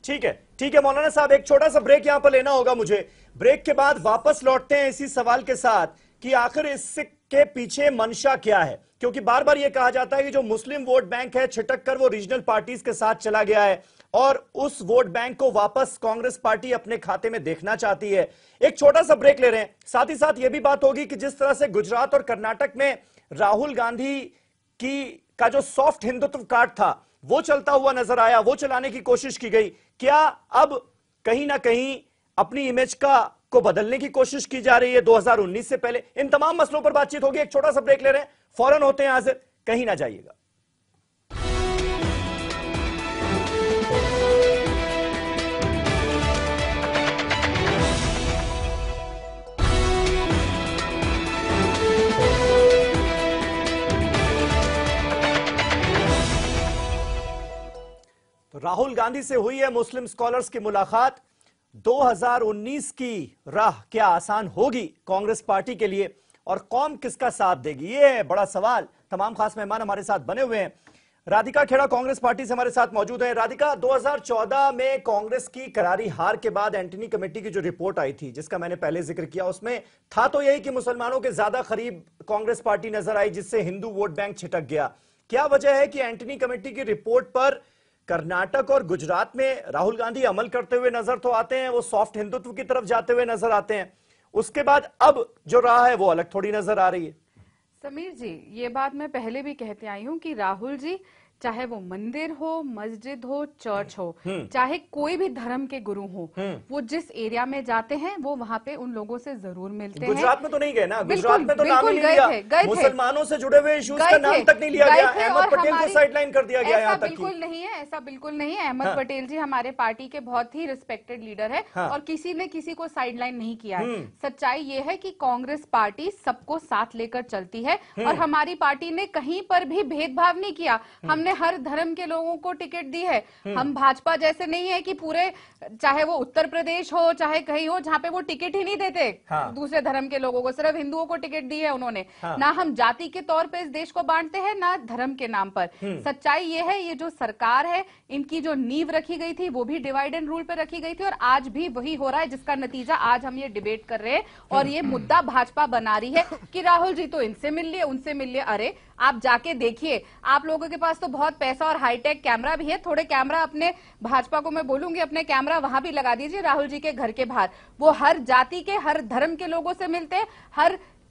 Speaker 1: ठीक है मौलाना साहब, एक छोटा सा ब्रेक यहां पर लेना होगा मुझे। ब्रेक के बाद वापस लौटते हैं इसी सवाल के साथ कि आखिर इसके पीछे मंशा क्या है, क्योंकि बार बार यह कहा जाता है कि जो मुस्लिम वोट बैंक है छिटक कर वो रीजनल पार्टीज के साथ चला गया है और उस वोट बैंक को वापस कांग्रेस पार्टी अपने खाते में देखना चाहती है। एक छोटा सा ब्रेक ले रहे हैं, साथ ही साथ यह भी बात होगी कि जिस तरह से गुजरात और कर्नाटक में राहुल गांधी का जो सॉफ्ट हिंदुत्व कार्ड था वो चलता हुआ नजर आया, वो चलाने की कोशिश की गई, क्या अब कहीं ना कहीं अपनी इमेज को बदलने की कोशिश की जा रही है 2019 से पहले? इन तमाम मसलों पर बातचीत होगी। एक छोटा सा ब्रेक ले रहे हैं, फौरन होते हैं हाजिर, कहीं ना जाइएगा। राहुल गांधी से हुई है मुस्लिम स्कॉलर्स की मुलाकात। 2019 की राह क्या आसान होगी कांग्रेस पार्टी के लिए और कौम किसका साथ देगी, ये है बड़ा सवाल। तमाम खास मेहमान हमारे साथ बने हुए हैं। राधिका खेड़ा कांग्रेस पार्टी से हमारे साथ मौजूद है। राधिका, 2014 में कांग्रेस की करारी हार के बाद एंटनी कमेटी की जो रिपोर्ट आई थी, जिसका मैंने पहले जिक्र किया, उसमें था तो यही कि मुसलमानों के ज्यादा करीब कांग्रेस पार्टी नजर आई, जिससे हिंदू वोट बैंक छिटक गया। क्या वजह है कि एंटनी कमेटी की रिपोर्ट पर कर्नाटक और गुजरात में राहुल गांधी अमल करते हुए नजर तो आते हैं, वो सॉफ्ट हिंदुत्व की तरफ जाते हुए नजर आते हैं, उसके बाद अब जो राह है वो अलग थोड़ी नजर आ रही है?
Speaker 7: समीर जी, ये बात मैं पहले भी कहते आई हूँ कि राहुल जी चाहे वो मंदिर हो, मस्जिद हो, चर्च हो, चाहे कोई भी धर्म के गुरु हो, वो जिस एरिया में जाते हैं वो वहाँ पे उन लोगों से जरूर मिलते हैं।
Speaker 1: गुजरात में तो नहीं गए ना, गुजरात में तो नाम ही नहीं लिया, मुसलमानों से जुड़े हुए इश्यूज का नाम तक नहीं लिया गया, अहमद पटेल को साइडलाइन कर दिया गया। यहाँ तक
Speaker 7: बिल्कुल नहीं है, ऐसा बिल्कुल नहीं है। अहमद पटेल जी हमारे पार्टी के बहुत ही रिस्पेक्टेड लीडर है और किसी ने किसी को साइडलाइन नहीं किया है। सच्चाई ये है कि कांग्रेस पार्टी सबको साथ लेकर चलती है और हमारी पार्टी ने कहीं पर भी भेदभाव नहीं किया। हमने हर धर्म के लोगों को टिकट दी है। हम भाजपा जैसे नहीं है कि पूरे, चाहे वो उत्तर प्रदेश हो चाहे कहीं हो, जहाँ पे वो टिकट ही नहीं देते दूसरे धर्म के लोगों को, सिर्फ हिंदुओं को टिकट दी है उन्होंने। ना हम जाति के तौर पे इस देश को बांटते हैं, ना धर्म के नाम पर। सच्चाई ये है, ये जो सरकार है, इनकी जो नींव रखी गई थी वो भी डिवाइड एंड रूल पे रखी गई थी और आज भी वही हो रहा है, जिसका नतीजा आज हम ये डिबेट कर रहे हैं। और ये मुद्दा भाजपा बना रही है कि राहुल जी तो इनसे मिल लिए, उनसे मिल लिए। अरे आप जाके देखिए, आप लोगों के पास तो बहुत पैसा और हाईटेक कैमरा भी है, थोड़े कैमरा अपने भाजपा को मैं बोलूंगी अपने कैमरा वहां भी लगा दीजिए राहुल जी के घर के बाहर। वो हर जाति के, हर धर्म के लोगों से मिलते हैं,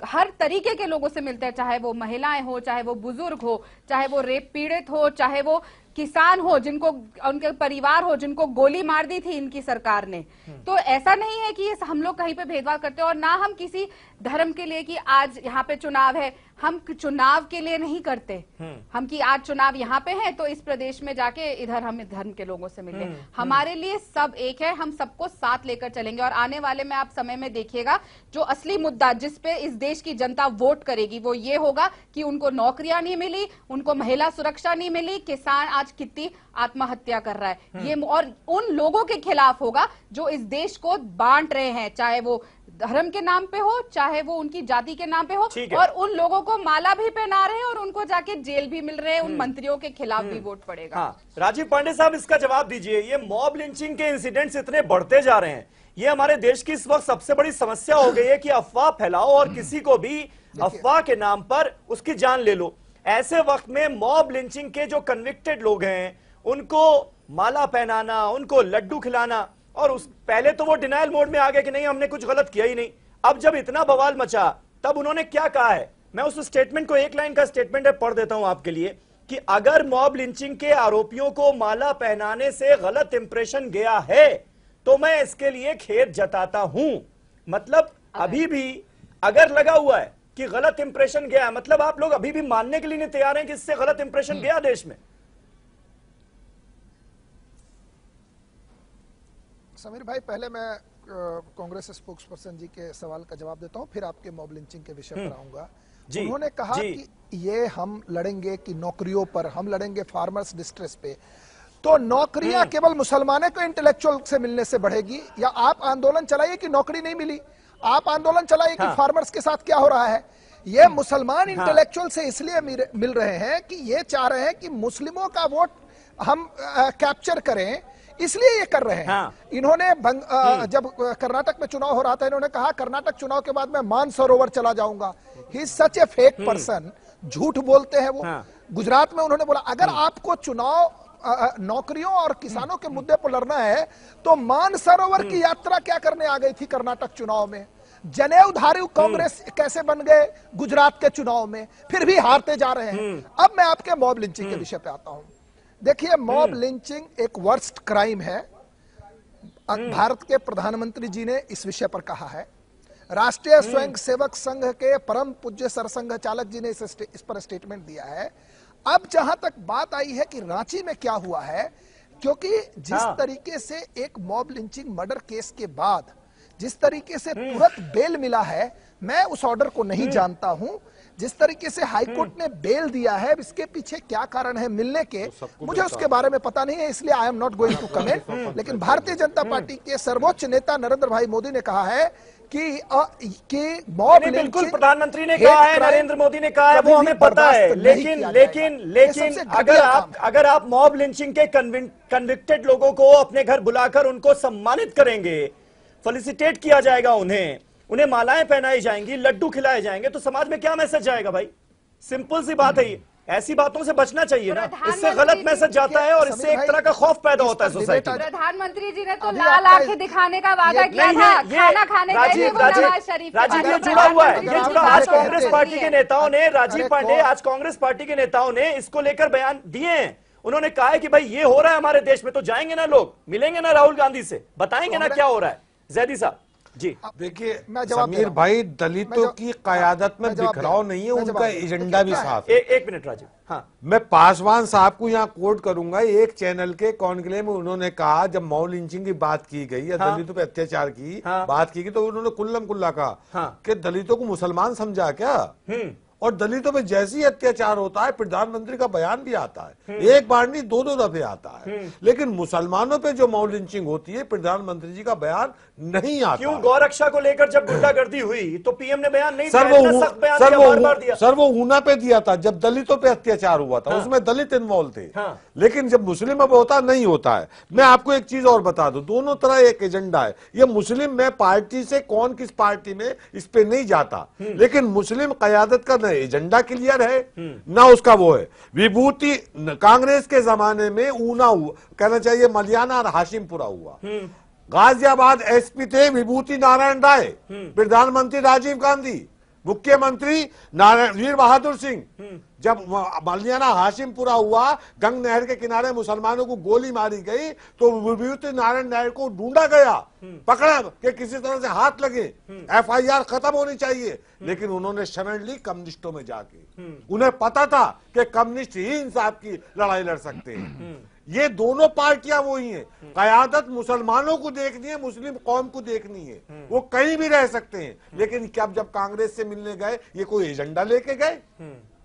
Speaker 7: हर तरीके के लोगों से मिलते हैं, चाहे वो महिलाएं हो, चाहे वो बुजुर्ग हो, चाहे वो रेप पीड़ित हो, चाहे वो किसान हो, जिनको उनके परिवार हो जिनको गोली मार दी थी इनकी सरकार ने। तो ऐसा नहीं है कि ये हम लोग कहीं पे भेदभाव करते हैं, और ना हम किसी धर्म के लिए कि आज यहाँ पे चुनाव है, हम चुनाव के लिए नहीं करते। हम कि आज चुनाव यहाँ पे है तो इस प्रदेश में जाके इधर हम धर्म के लोगों से मिले। हमारे लिए सब एक है, हम सबको साथ लेकर चलेंगे। और आने वाले में आप समय में देखिएगा, जो असली मुद्दा जिस पे इस देश की जनता वोट करेगी वो ये होगा कि उनको नौकरियां नहीं मिली, उनको महिला सुरक्षा नहीं मिली, किसान आज कितनी आत्महत्या कर रहा है, ये और उन लोगों के खिलाफ होगा जो इस देश को बांट रहे हैं, चाहे वो धर्म के नाम पे हो, चाहे वो उनकी जाति के नाम पे हो, और उन लोगों को माला भी पहना रहे हैं और उनको जाके जेल भी मिल रहे हैं। उन मंत्रियों के खिलाफ भी वोट पड़ेगा।
Speaker 1: राजीव पांडे साहब, इसका जवाब दीजिए। ये मॉब लिंचिंग के इंसिडेंट्स इतने बढ़ते जा रहे हैं, ये हमारे देश की इस वक्त सबसे बड़ी समस्या हो गई है कि अफवाह फैलाओ और किसी को भी अफवाह के नाम पर उसकी जान ले लो। ऐसे वक्त में मॉब लिंचिंग के जो कन्विक्टेड लोग हैं उनको माला पहनाना, उनको लड्डू खिलाना, और उस पहले तो वो डिनायल मोड में आ गए कि नहीं हमने कुछ गलत किया ही नहीं। अब जब इतना बवाल मचा तब उन्होंने क्या कहा है, मैं उस स्टेटमेंट को, एक लाइन का स्टेटमेंट है, पढ़ देता हूं आपके लिए कि अगर मॉब लिंचिंग के आरोपियों को माला पहनाने से गलत इंप्रेशन गया है तो मैं इसके लिए खेद जताता हूं। मतलब अभी भी अगर लगा हुआ है कि गलत इंप्रेशन गया, मतलब आप लोग अभी भी मानने के लिए नहीं तैयार हैं कि इससे गलत इंप्रेशन गया देश में।
Speaker 5: समीर भाई, पहले मैं कांग्रेस स्पोक्स पर्सन जी के सवाल का जवाब देता हूं, फिर आपके मॉब लिंचिंग के विषय पर आऊंगा। उन्होंने कहा कि ये हम लड़ेंगे कि नौकरियों पर, हम लड़ेंगे फार्मर्स डिस्ट्रेस पे, तो नौकरियां केवल मुसलमानों को इंटेलेक्चुअल से मिलने से बढ़ेगी, या आप आंदोलन चलाइए कि नौकरी नहीं मिली, आप आंदोलन चलाइए कि फार्मर्स के साथ क्या हो रहा है। ये मुसलमान इंटेलेक्चुअल से इसलिए मिल रहे हैं कि ये चाह रहे हैं कि मुस्लिमों का वोट हम कैप्चर करें, इसलिए ये कर रहे हैं। इन्होंने जब कर्नाटक में चुनाव हो रहा था, इन्होंने कहा कर्नाटक चुनाव के बाद मैं मानसरोवर चला जाऊंगा। He is such A fake person, झूठ बोलते हैं वो। गुजरात में उन्होंने बोला अगर आपको चुनाव नौकरियों और किसानों के मुद्दे पर लड़ना है तो मानसरोवर की यात्रा क्या करने आ गई थी कर्नाटक चुनाव में। जनेऊधारी कांग्रेस कैसे बन गए गुजरात के चुनाव में, फिर भी हारते जा रहे हैं। अब मैं आपके मॉब लिंचिंग के विषय पे आता हूं। देखिए, मॉब लिंचिंग एक वर्स्ट क्राइम है। भारत के प्रधानमंत्री जी ने इस विषय पर कहा है। राष्ट्रीय स्वयंसेवक संघ के परम पूज्य सरसंघ चालक जी ने इस पर स्टेटमेंट दिया है। अब जहां तक बात आई है कि रांची में क्या हुआ है, क्योंकि जिस तरीके से एक मॉब लिंचिंग मर्डर केस के बाद जिस तरीके से तुरंत बेल मिला है, मैं उस ऑर्डर को नहीं जानता हूं। जिस तरीके से हाईकोर्ट ने बेल दिया है, इसके पीछे क्या कारण है मिलने के, मुझे उसके बारे में पता नहीं है, इसलिए I am not going to comment. लेकिन भारतीय जनता पार्टी के सर्वोच्च नेता नरेंद्र भाई मोदी ने कहा है कि मॉब लिंचिंग,
Speaker 1: बिल्कुल प्रधानमंत्री ने कहा है, नरेंद्र मोदी ने कहा है, वो हमें पता है। लेकिन अगर आप मॉब लिंचिंग के कन्विक्टेड लोगों को अपने घर बुलाकर उनको सम्मानित करेंगे, फेलिसिटेट किया जाएगा, उन्हें मालाएं पहनाई जाएंगी, लड्डू खिलाए जाएंगे, तो समाज में क्या मैसेज जाएगा भाई? सिंपल सी बात है ये। ऐसी बातों से बचना चाहिए ना, इससे गलत मैसेज जाता है और इससे एक तरह का खौफ पैदा होता है सोसाइटी में।
Speaker 7: प्रधानमंत्री जी ने तो लाल आंखें दिखाने का वादा किया था, खाना खाने
Speaker 1: राजीव ये जुड़ा हुआ है, ये जुड़ा। आज कांग्रेस पार्टी के नेताओं ने, राजीव पांडे, आज कांग्रेस पार्टी के नेताओं ने इसको लेकर बयान दिए हैं। उन्होंने कहा है कि भाई ये हो रहा है हमारे देश में, तो जाएंगे ना लोग, मिलेंगे ना राहुल गांधी से, बताएंगे ना क्या हो रहा है। जैदी साहब जी,
Speaker 8: देखिए समीर भाई, दलितों की कयादत में बिखराव नहीं है, उनका एजेंडा भी साफ है।
Speaker 1: एक मिनट राजीव, हाँ,
Speaker 8: मैं पासवान साहब को यहाँ कोट करूंगा। एक चैनल के कॉन्क्लेव में उन्होंने कहा, जब मॉब लिंचिंग की बात की गई या दलितों पे अत्याचार की बात की गई, तो उन्होंने कुल्लम कुल्ला कहा कि दलितों को मुसलमान समझा क्या? और दलितों पे जैसी अत्याचार होता है, प्रधानमंत्री का बयान भी आता है, एक बार नहीं, दो दफे आता है। लेकिन मुसलमानों पे जो मॉब लिंचिंग होती है, प्रधानमंत्री जी का बयान नहीं आता।
Speaker 1: क्यों? गौरक्षा को लेकर जब गुंडागर्दी हुई तो पीएम ने बयान नहीं
Speaker 8: दिया, सर वो ऊना पे दिया था, जब दलितों पे अत्याचार हुआ था, उसमें दलित इन्वॉल्व थे। लेकिन जब मुस्लिम अब होता नहीं होता है। मैं आपको एक चीज और बता दूं, दोनों तरह एक एजेंडा है। ये मुस्लिम में पार्टी से कौन किस पार्टी में, इस पे नहीं जाता, लेकिन मुस्लिम कयादत का एजेंडा क्लियर है ना, उसका वो है। विभूति कांग्रेस के जमाने में ऊना हुआ, कहना चाहिए मलियाना और हाशिमपुरा हुआ। गाजियाबाद एसपी थे विभूति नारायण राय, प्रधानमंत्री राजीव गांधी, मुख्यमंत्री वीर बहादुर सिंह। जब मलियाना हाशिमपुरा हुआ, गंग नहर के किनारे मुसलमानों को गोली मारी गई, तो विभूति नारायण राय को ढूंढा गया, पकड़ा कि किसी तरह से हाथ लगे, एफआईआर खत्म होनी चाहिए। लेकिन उन्होंने शरण ली कम्युनिस्टों में जाके। उन्हें पता था कि कम्युनिस्ट ही इंसाफ की लड़ाई लड़ सकते हैं। ये दोनों पार्टियां वो ही हैं। कयादत मुसलमानों को देखनी है, मुस्लिम कौम को देखनी है, वो कहीं भी रह सकते हैं। लेकिन क्या जब कांग्रेस से मिलने गए, ये कोई एजेंडा लेके गए?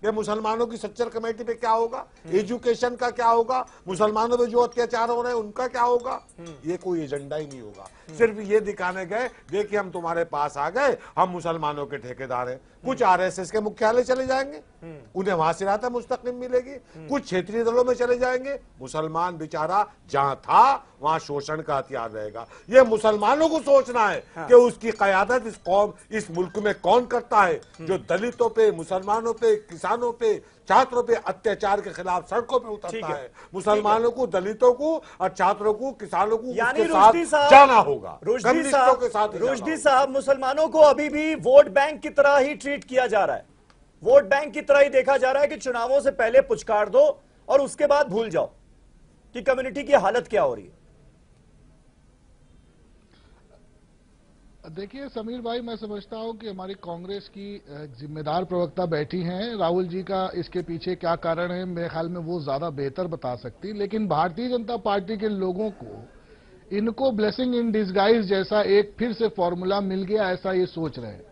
Speaker 8: ये मुसलमानों की सच्चर कमेटी पे क्या होगा, एजुकेशन का क्या होगा, मुसलमानों पे जो अत्याचार हो रहे हैं उनका क्या होगा? ये कोई एजेंडा ही नहीं होगा। सिर्फ ये दिखाने गए, देखिए हम तुम्हारे पास आ गए, हम मुसलमानों के ठेकेदार हैं। कुछ आरएसएस के मुख्यालय चले जाएंगे, उन्हें वहां से राहत मुस्तकिम मिलेगी। कुछ क्षेत्रीय दलों में चले जाएंगे, मुसलमान बेचारा जहां था वहां शोषण का हथियार रहेगा। ये मुसलमानों को सोचना है कि उसकी कयादत इस कौम, इस मुल्क में कौन करता है, जो दलितों पे, मुसलमानों पे, किसानों पे, छात्रों पे अत्याचार के खिलाफ सड़कों पे उतरता है। मुसलमानों को, दलितों को और छात्रों को, किसानों को उसके साथ जाना होगा।
Speaker 1: रुश्दी साहब, मुसलमानों को अभी भी वोट बैंक की तरह ही ट्रीट किया जा रहा है, वोट बैंक की तरह ही देखा जा रहा है कि चुनावों से पहले पुचकार दो और उसके बाद भूल जाओ कि कम्युनिटी की हालत क्या हो रही है।
Speaker 6: देखिए समीर भाई, मैं समझता हूं कि हमारी कांग्रेस की जिम्मेदार प्रवक्ता बैठी हैं, राहुल जी का इसके पीछे क्या कारण है मेरे ख्याल में वो ज्यादा बेहतर बता सकती। लेकिन भारतीय जनता पार्टी के लोगों को, इनको ब्लेसिंग इन डिसगाइज जैसा एक फिर से फॉर्मूला मिल गया, ऐसा ये सोच रहे हैं।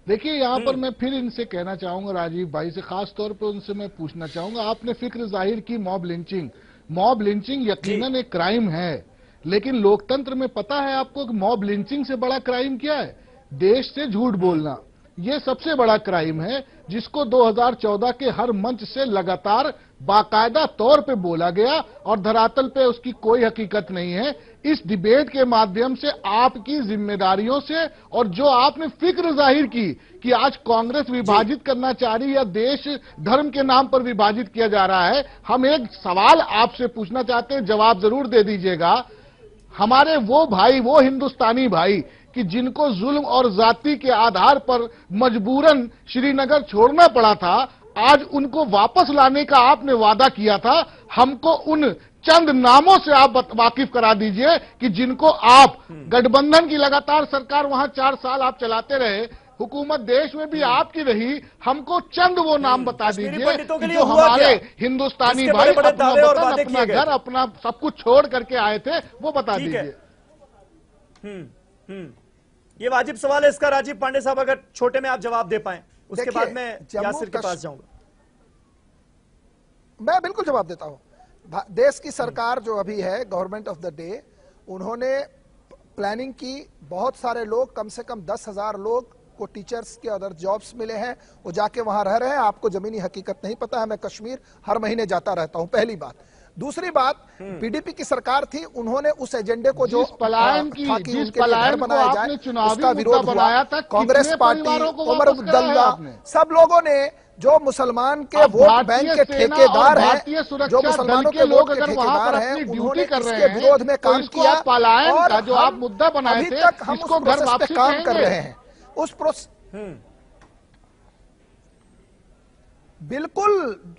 Speaker 6: देखिए यहां पर मैं फिर इनसे कहना चाहूंगा, राजीव भाई से खास तौर पर उनसे मैं पूछना चाहूंगा, आपने फिक्र जाहिर की मॉब लिंचिंग यकीनन एक क्राइम है, लेकिन लोकतंत्र में पता है आपको कि मॉब लिंचिंग से बड़ा क्राइम क्या है? देश से झूठ बोलना, ये सबसे बड़ा क्राइम है, जिसको 2014 के हर मंच से लगातार बाकायदा तौर पे बोला गया और धरातल पे उसकी कोई हकीकत नहीं है। इस डिबेट के माध्यम से आपकी जिम्मेदारियों से, और जो आपने फिक्र जाहिर की कि आज कांग्रेस विभाजित करना चाह रही है, देश धर्म के नाम पर विभाजित किया जा रहा है, हम एक सवाल आपसे पूछना चाहते हैं, जवाब जरूर दे दीजिएगा। हमारे वो भाई, वो हिंदुस्तानी भाई कि जिनको जुल्म और जाति के आधार पर मजबूरन श्रीनगर छोड़ना पड़ा था, आज उनको वापस लाने का आपने वादा किया था। हमको उन चंद नामों से आप वाकिफ करा दीजिए कि जिनको आप, गठबंधन की लगातार सरकार वहां 4 साल आप चलाते रहे, हुकूमत देश में भी आपकी रही, हमको चंद वो नाम बता दीजिए जो हमारे हिंदुस्तानी भाई अपना वतन, अपना घर, अपना सब कुछ छोड़ करके आए थे, वो बता दीजिए।
Speaker 1: ये वाजिब सवाल है इसका। राजीव पांडे साहब, अगर छोटे में आप जवाब दे पाए, उसके बाद मैं यासिर के पास जाऊंगा।
Speaker 5: मैं बिल्कुल जवाब देता हूं। देश की सरकार जो अभी है, गवर्नमेंट ऑफ द डे, उन्होंने प्लानिंग की। बहुत सारे लोग, कम से कम 10,000 लोग को टीचर्स के अदर जॉब्स मिले हैं, वो जाके वहां रह रहे हैं। आपको जमीनी हकीकत नहीं पता है, मैं कश्मीर हर महीने जाता रहता हूं, पहली बात। दूसरी बात, पीडीपी की सरकार थी, उन्होंने उस एजेंडे को जो
Speaker 6: पलायन की, जिस पलायन को आपने चुनावी मुद्दा बनाया था,
Speaker 5: कांग्रेस पार्टी, उमर अब्दुल्ला, सब लोगों ने, जो मुसलमान के वोट बैंक के ठेकेदार हैं, जो मुसलमानों के वोट के ठेकेदार हैं, उन्होंने इसके विरोध में काम किया।
Speaker 6: पलायन का जो आप मुद्दा बनाए थे,
Speaker 5: अभी तक हम उस प्रोसेस पे काम कर रहे हैं। उस प्रोसेस बिल्कुल,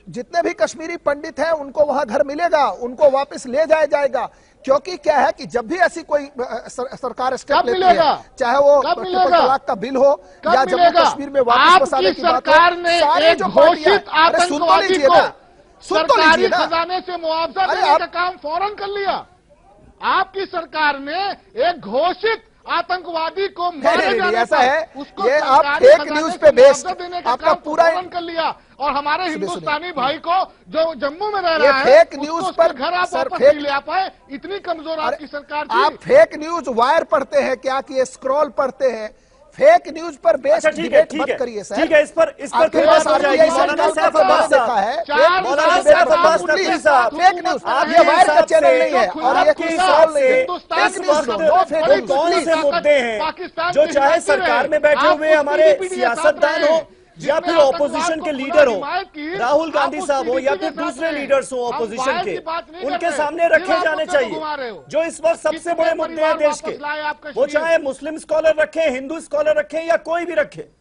Speaker 5: जितने भी कश्मीरी पंडित हैं उनको वहां घर मिलेगा, उनको वापस ले जाया जाएगा। क्योंकि क्या है कि जब भी ऐसी कोई सरकार स्टेप लेती है, चाहे वो ट्रिपल तलाक का बिल हो या जम्मू कश्मीर में वापस बसाने की बात हो, सारे जो
Speaker 6: घोषित आतंकवादी को सरकारी
Speaker 5: ना,
Speaker 6: खजाने से मुआवजा देने का काम फौरन कर लिया। आपकी सरकार ने एक घोषित आतंकवादी को मारे जाने
Speaker 5: ऐसा है,
Speaker 6: उसको
Speaker 5: ये आप फेक न्यूज पे बेस्ड आपका पूरा
Speaker 6: कर लिया। और हमारे हिंदुस्तानी भाई को जो जम्मू में रह रहा है,
Speaker 5: फेक न्यूज पर
Speaker 6: घर आप वापस नहीं ले आ पाए, इतनी कमजोर आपकी सरकार थी।
Speaker 5: आप फेक न्यूज वायर पढ़ते हैं क्या कि ये स्क्रॉल पढ़ते हैं? फेक न्यूज पर बेस्ड डिबेट मत करिए सर।
Speaker 1: ठीक है, इस पर थोड़ा सा जाइए। मौलाना सैफ अब्बास
Speaker 5: देखा है,
Speaker 1: मौलाना सैफ अब्बास नकवी साहब,
Speaker 5: फेक न्यूज, ये वायर का चैनल नहीं है और ये
Speaker 1: आपके हिसाब से इस वक्त कौन से मुद्दे हैं जो चाहे सरकार में बैठे हुए हमारे सियासतदान हो या फिर ऑपोजिशन के लीडर हो, राहुल गांधी साहब हो या फिर दूसरे लीडर्स हो ऑपोजिशन के, उनके सामने रखे जाने चाहिए जो इस वक्त सबसे बड़े मुद्दे हैं देश के, वो चाहे मुस्लिम स्कॉलर रखें, हिंदू स्कॉलर रखें या कोई भी रखे।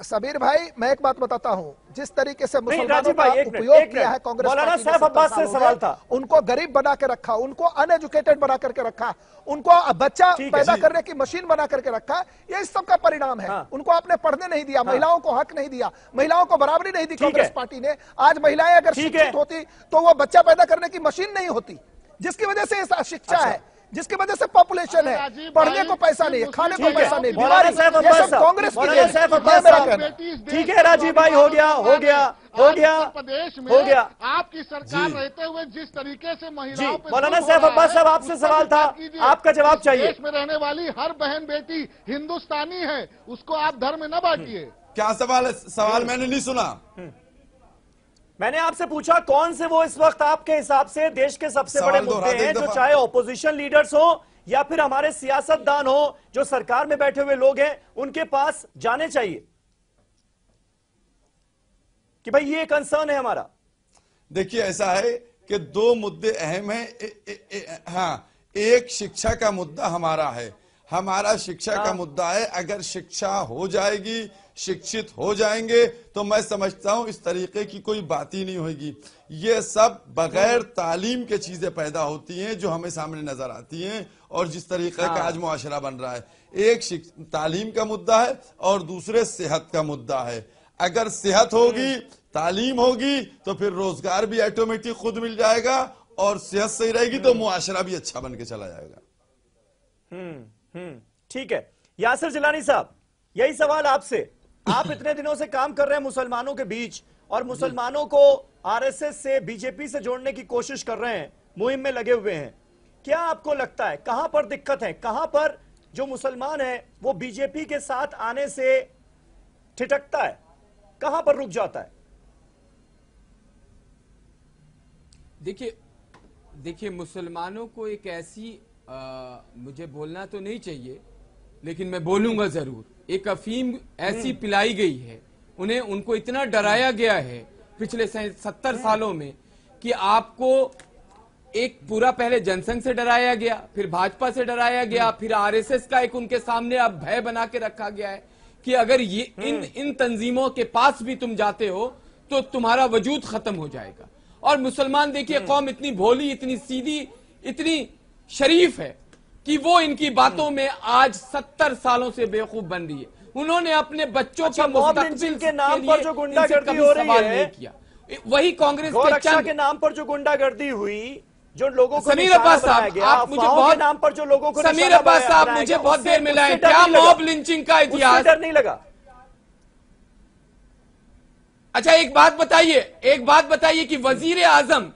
Speaker 5: सबीर भाई, मैं एक बात बताता हूं, जिस तरीके से मुसलमानों का उपयोग किया है कांग्रेस
Speaker 1: मौलाना सैफ अब्बास से सवाल था,
Speaker 5: उनको गरीब बना के रखा, उनको अनएजुकेटेड बना करके रखा, उनको बच्चा पैदा करने की मशीन बना करके रखा, ये इस सब का परिणाम है। उनको आपने पढ़ने नहीं दिया, महिलाओं को हक नहीं दिया, महिलाओं को बराबरी नहीं दी कांग्रेस पार्टी ने। आज महिलाएं अगर शिक्षित होती तो वो बच्चा पैदा करने की मशीन नहीं होती, जिसकी वजह से शिक्षा है, जिसकी वजह से पॉपुलेशन है, पढ़ने को पैसा नहीं है, खाने को पैसा नहीं, बीमारी, ये सब कांग्रेस की है।
Speaker 1: ठीक है राजीव भाई, हो गया
Speaker 6: प्रदेश में आपकी सरकार रहते हुए जिस तरीके से महिलाओं पे
Speaker 1: मौलाना सैफ अब्बास साहब, आपसे सवाल था, आपका जवाब चाहिए।
Speaker 6: देश में रहने वाली हर बहन बेटी हिंदुस्तानी है, उसको आप धर्म न बांटिए।
Speaker 10: क्या सवाल है? सवाल मैंने नहीं सुना।
Speaker 1: मैंने आपसे पूछा कौन से वो इस वक्त आपके हिसाब से देश के सबसे बड़े मुद्दे हैं जो चाहे ऑपोजिशन लीडर्स हो या फिर हमारे सियासतदान हो जो सरकार में बैठे हुए लोग हैं उनके पास जाने चाहिए कि भाई ये कंसर्न है हमारा।
Speaker 10: देखिए, ऐसा है कि दो मुद्दे अहम हैं। हाँ, एक शिक्षा का मुद्दा हमारा है, हमारा शिक्षा का मुद्दा है। अगर शिक्षा हो जाएगी, शिक्षित हो जाएंगे, तो मैं समझता हूं इस तरीके की कोई बात ही नहीं होगी। ये सब बगैर तालीम के चीजें पैदा होती हैं जो हमें सामने नजर आती हैं, और जिस तरीके का आज मुआशरा बन रहा है, एक तालीम का मुद्दा है और दूसरे सेहत का मुद्दा है। अगर सेहत होगी, तालीम होगी, तो फिर रोजगार भी ऑटोमेटिक खुद मिल जाएगा, और सेहत सही रहेगी तो मुआशरा भी अच्छा बन के चला जाएगा।
Speaker 1: ठीक है, यासिर जिलानी साहब, यही सवाल आपसे। आप इतने दिनों से काम कर रहे हैं मुसलमानों के बीच और मुसलमानों को आरएसएस से, बीजेपी से जोड़ने की कोशिश कर रहे हैं, मुहिम में लगे हुए हैं। क्या आपको लगता है कहां पर दिक्कत है, कहां पर जो मुसलमान है वो बीजेपी के साथ आने से ठिठकता है, कहां पर रुक जाता है?
Speaker 9: देखिए मुसलमानों को एक ऐसी मुझे बोलना तो नहीं चाहिए लेकिन मैं बोलूंगा जरूर, एक अफीम ऐसी पिलाई गई है, उनको इतना डराया गया है पिछले 70 सालों में कि आपको एक पूरा पहले जनसंघ से डराया गया, फिर भाजपा से डराया गया, फिर आरएसएस का एक उनके सामने अब भय बना के रखा गया है कि अगर ये इन तंजीमों के पास भी तुम जाते हो तो तुम्हारा वजूद खत्म हो जाएगा। और मुसलमान देखिए कौम इतनी भोली, इतनी सीधी, इतनी शरीफ है कि वो इनकी बातों में आज 70 सालों से बेवकूफ बन रही है। उन्होंने अपने बच्चों के मुस्तकबिल
Speaker 1: के नाम पर जो गुंडागर्दी हो रही है,
Speaker 9: वही कांग्रेस
Speaker 1: के नाम पर जो गुंडागर्दी हुई, जो लोगों को
Speaker 9: समीर अब्बास साहब, आप मुझे बहुत
Speaker 1: नाम पर जो लोगों को
Speaker 9: समीर अब्बास साहब मुझे बहुत देर में लाए, क्या मॉब लिंचिंग का इतिहास
Speaker 1: डर नहीं लगा?
Speaker 9: अच्छा एक बात बताइए कि वजीर आजम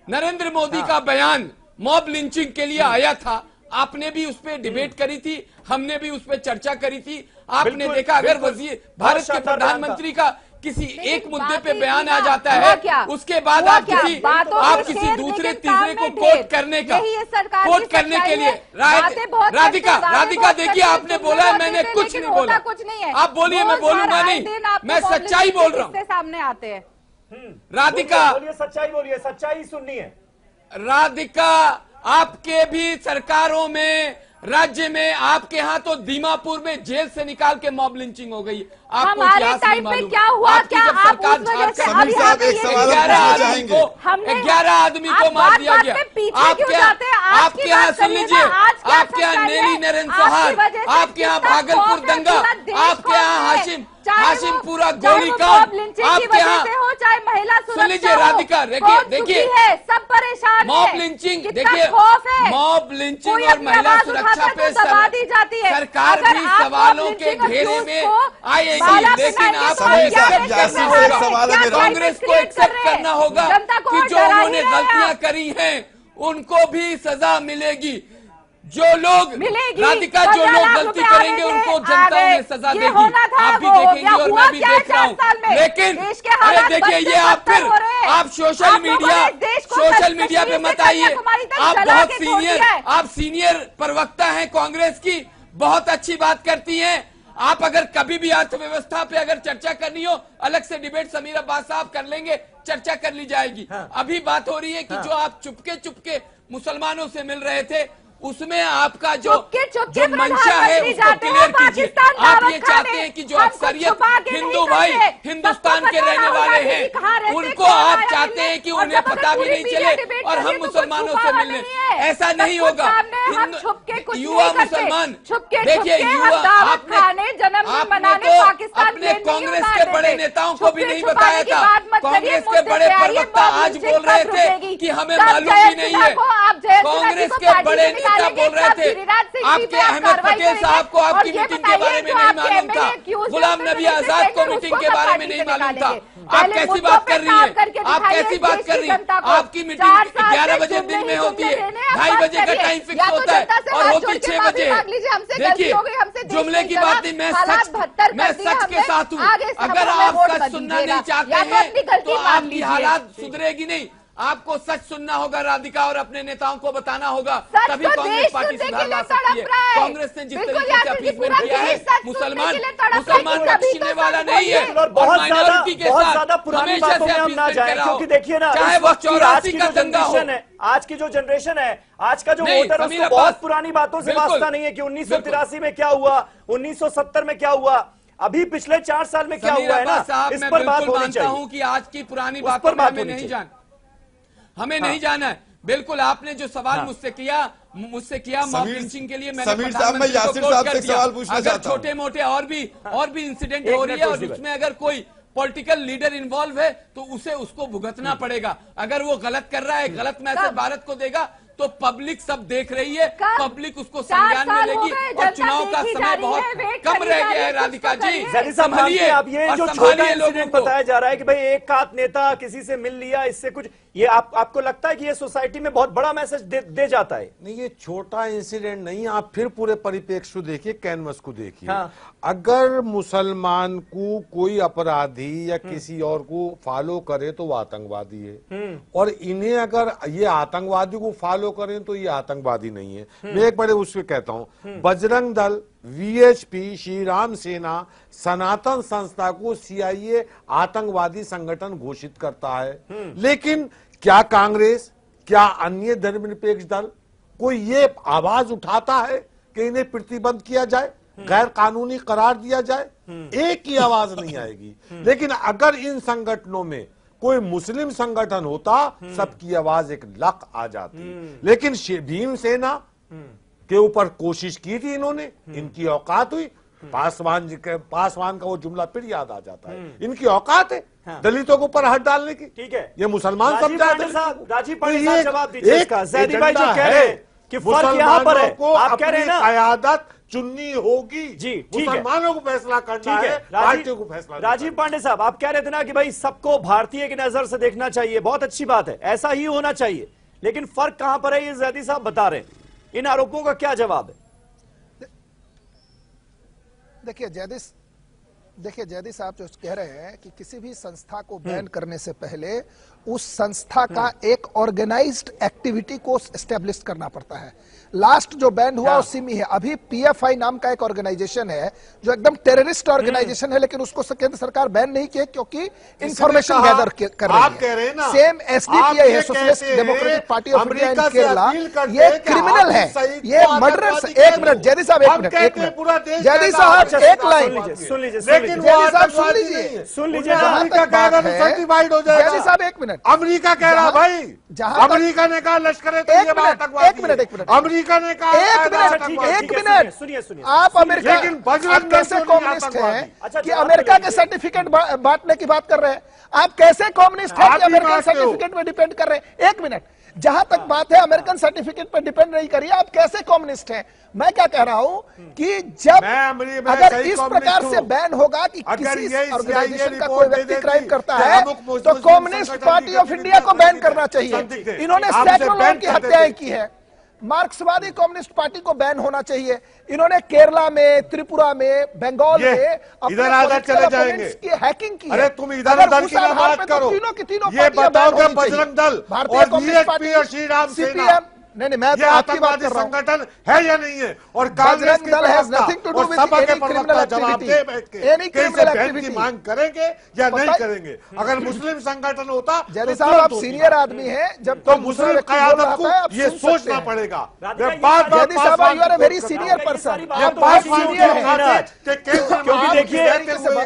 Speaker 9: नरेंद्र मोदी का बयान मॉब लिंचिंग के लिए आया था, आपने भी उस पर डिबेट करी थी, हमने भी उस पर चर्चा करी थी। आपने देखा अगर वजीर भारत के प्रधानमंत्री का किसी एक मुद्दे पे बयान आ जाता है, उसके बाद आप किसी दूसरे तीसरे को कोट करने के लिए राधिका देखिए, आपने बोला है, मैंने कुछ नहीं बोला, आप बोलिए, मैं बोलूंगा नहीं, मैं सच्चाई बोल रहा हूँ।
Speaker 7: सामने आते हैं
Speaker 1: राधिका, बोलिए सच्चाई सुननी है।
Speaker 9: राधिका, आपके भी सरकारों में, राज्य में, आपके यहाँ तो दीमापुर में जेल से निकाल के मॉब लिंचिंग हो गई। आपको इतिहास नहीं मालूम
Speaker 7: क्या हुआ? क्या आप उस वजह से
Speaker 10: समीर साहब एक सवाल चाहेंगे?
Speaker 9: 11 आदमी को मार दिया गया। आपके यहाँ सुन लीजिए, आपके यहाँ नेली नरेंद्र सहार, आपके यहाँ भागलपुर दंगा, आपके यहाँ हाशिम पूरा गोलीकांड, आपके यहाँ
Speaker 7: चाहे महिला
Speaker 9: सुन लीजिए राधिका, देखिए
Speaker 7: सब परेशान,
Speaker 9: मॉब लिंचिंग, देखिए मॉब लिंचिंग और महिला सुरक्षा पे सरकार भी सवालों के घेरे में आएगी, लेकिन कांग्रेस को एक्सेप्ट करना होगा कि जो उन्होंने गलतियां करी हैं उनको भी सजा मिलेगी। जो लोग राधिका, जो लोग गलती करेंगे उनको जनता उन्हें सजा देगी, आप भी देखेंगे और मैं भी देख रहा हूँ। लेकिन अरे देखिए, ये आप सोशल मीडिया पे मत आइए, आप सीनियर प्रवक्ता हैं कांग्रेस की, बहुत अच्छी बात करती हैं आप। अगर कभी भी अर्थव्यवस्था पे अगर चर्चा करनी हो, अलग से डिबेट समीर अब्बास साहब कर लेंगे, चर्चा कर ली जाएगी। अभी बात हो रही है कि जो आप चुपके मुसलमानों से मिल रहे थे, उसमें आपका जो मंशा है उसको क्लियर कीजिए। आप ये चाहते हैं कि जो अक्सरियत हिंदू भाई हिंदुस्तान के रहने वाले हैं, उनको आप चाहते हैं कि उन्हें पता भी नहीं चले और हम मुसलमानों से मिलने, ऐसा नहीं होगा। युवा मुसलमान, देखिए युवा, आपने तो अपने कांग्रेस के बड़े नेताओं को भी नहीं बताया था। कांग्रेस के बड़े प्रवक्ता आज बोल रहे थे कि हमें मालूम भी नहीं है। कांग्रेस के बड़े नेता बोल रहे थे, आपके अहमद पटेल साहब को आपकी मीटिंग के बारे में नहीं मालूम था, गुलाम नबी आजाद को मीटिंग के बारे में नहीं मालूम था। आप कैसी बात कर रही हैं? आप कैसी बात कर रही हैं? आपकी मीटिंग 11 बजे दिन में होती है, 2:30 बजे का टाइम फिक्स होता है और होती 6 बजे। देखिए जुमले की बात नहीं, मैं सच के साथ हूँ। अगर आप सच सुनना नहीं चाहते हैं तो आपकी हालात सुधरेगी नहीं। आपको सच सुनना होगा राधिका, और अपने नेताओं को बताना होगा, तभी कांग्रेस पार्टी सुधार ला सकती है। कांग्रेस ने जिस तरीके से अपीसमेंट किया है, मुसलमान बख्शने वाला नहीं है। माइनॉरिटी के साथ हमेशा से अपीसमेंट कराओ,
Speaker 1: क्योंकि देखिए ना,
Speaker 9: चाहे वो 84 का दंगा हो।
Speaker 1: आज की जो जनरेशन है, आज का जो वोटर, उसको बहुत पुरानी बातों से वास्ता नहीं है कि 1983 में क्या हुआ, 1970 में क्या हुआ, अभी पिछले 4 साल में क्या हुआ है ना, इस पर बात होनी चाहिए।
Speaker 9: हूँ कि आज की पुरानी बातों पर हमें नहीं जाना है। बिल्कुल, आपने जो सवाल मुझसे किया मॉब लिंचिंग के लिए, मैंने
Speaker 10: समीर साहब, मैं यासिर साहब से सवाल पूछना चाहता हूं।
Speaker 9: छोटे मोटे और भी इंसिडेंट हो रही है और उसमें अगर कोई पॉलिटिकल लीडर इन्वॉल्व है तो उसको भुगतना पड़ेगा। अगर वो गलत कर रहा है, गलत मैसेज भारत को देगा, तो पब्लिक सब देख रही है, पब्लिक उसको संज्ञान में लेगी और चुनाव का समय बहुत कम रह गया है। राधिका जी संभालिए,
Speaker 1: अब ये जो छोटा इंसिडेंट बताया जा रहा है कि भाई एक आध नेता किसी से मिल लिया, इससे कुछ, ये आपको लगता है कि ये सोसाइटी में बहुत बड़ा मैसेज दे जाता है?
Speaker 8: नहीं, ये छोटा इंसिडेंट नहीं, आप फिर पूरे परिप्रेक्ष्य को देखिए, कैनवस को देखिए। अगर मुसलमान को कोई अपराधी या किसी और को फॉलो करे तो वो आतंकवादी है, और इन्हें अगर ये आतंकवादी को फॉलो करें तो ये आतंकवादी नहीं है। मैं एक बड़े उससे कहता हूं, बजरंग दल, वीएचपी, श्री राम सेना, सनातन संस्था को सीआईए आतंकवादी संगठन घोषित करता है, लेकिन क्या कांग्रेस, क्या अन्य धर्मनिरपेक्ष दल कोई ये आवाज उठाता है कि इन्हें प्रतिबंध किया जाए, गैर कानूनी करार दिया जाए? एक ही आवाज नहीं आएगी। लेकिन अगर इन संगठनों में कोई मुस्लिम संगठन होता, सबकी आवाज एक लक आ जाती। लेकिन भीमसेना के ऊपर कोशिश की थी इन्होंने, इनकी औकात हुई, पासवान का वो जुमला फिर याद आ जाता है। इनकी औकात है दलितों के ऊपर हाथ डालने की।
Speaker 1: ठीक है,
Speaker 8: ये मुसलमान समझा है।
Speaker 1: राजीव पांडे साहब जवाब दीजिए इसका। ज़ैदी भाई जो कह रहे हैं कि फर्क यहाँ पर है, आप कह रहे हैं ना
Speaker 8: क़यादत चुननी होगी
Speaker 1: जी, ठीक है,
Speaker 8: मुसलमानों को फैसला करना है, पार्टियों को फैसला।
Speaker 1: राजीव पांडे साहब आप कह रहे थे ना कि भाई सबको भारतीय की नजर से देखना चाहिए, बहुत अच्छी बात है, ऐसा ही होना चाहिए, लेकिन फर्क कहां पर है ये ज़ैदी साहब बता रहे हैं, इन आरोपों का क्या जवाब है?
Speaker 5: देखिए जैदी साहब जो कह रहे हैं कि किसी भी संस्था को बैन करने से पहले उस संस्था का एक ऑर्गेनाइज्ड एक्टिविटी को एस्टेब्लिश करना पड़ता है। लास्ट जो बैन हुआ वो सिमी है। अभी पीएफआई नाम का एक ऑर्गेनाइजेशन है जो एकदम टेररिस्ट ऑर्गेनाइजेशन है, लेकिन उसको केंद्र सरकार बैन नहीं की क्योंकि इंफॉर्मेशन गैदर कर रही है। सेम एसडीपीआई है, socialist democratic party of India in Kerala, ये क्रिमिनल है, ये मर्डरर्स। एक मिनट जैदी साहब, एक मिनट जैदी साहब, एक लाइन
Speaker 1: सुन लीजिए,
Speaker 5: जैदी साहब सुन लीजिए, जैदी साहब एक मिनट।
Speaker 8: अमेरिका कह रहा भाई, अमेरिका ने कहा लश्कर
Speaker 5: एक मिनट
Speaker 8: अमेरिका ने कहा
Speaker 5: एक मिनट सुनिए। आप अमेरिका कैसे कम्युनिस्ट हैं कि अमेरिका के सर्टिफिकेट बांटने की बात कर रहे हैं? आप कैसे कम्युनिस्ट हैं कि अमेरिकन सर्टिफिकेट में डिपेंड कर रहे हैं? एक मिनट, जहां तक बात है अमेरिकन सर्टिफिकेट पर डिपेंड नहीं करिए, आप कैसे कम्युनिस्ट हैं? मैं क्या कह रहा हूं कि जब अगर इस प्रकार से बैन होगा कि किसी ऑर्गेनाइजेशन का कोई व्यक्ति क्राइम करता है तो कम्युनिस्ट पार्टी ऑफ इंडिया को बैन करना चाहिए। इन्होंने सैकड़ों लोगों की हत्याएं की है। मार्क्सवादी कम्युनिस्ट पार्टी को बैन होना चाहिए। इन्होंने केरला में, त्रिपुरा में, बंगाल में
Speaker 8: इधर आधा चले जाएंगे
Speaker 5: की हैकिंग की।
Speaker 8: अरे तुम इधर उधर की बात करो, ये बताओ कि बजरंग दल और बीएसपी और श्री राम सेना
Speaker 5: नहीं, मैं तो आपकी बात कर रहा हूं।
Speaker 8: संगठन है या नहीं है? और कांग्रेस के प्रवक्ता और सपा के प्रवक्ता जवाब दे बैठ के कैसे बैन की मांग करेंगे या नहीं करेंगे? अगर मुस्लिम संगठन होता
Speaker 5: जैदी साहब आप सीनियर आदमी हैं, जब
Speaker 8: तो मुस्लिम क़यादत को ये सोचना पड़ेगा।
Speaker 5: जैदी साहब you are a very senior person,
Speaker 1: क्योंकि देखिए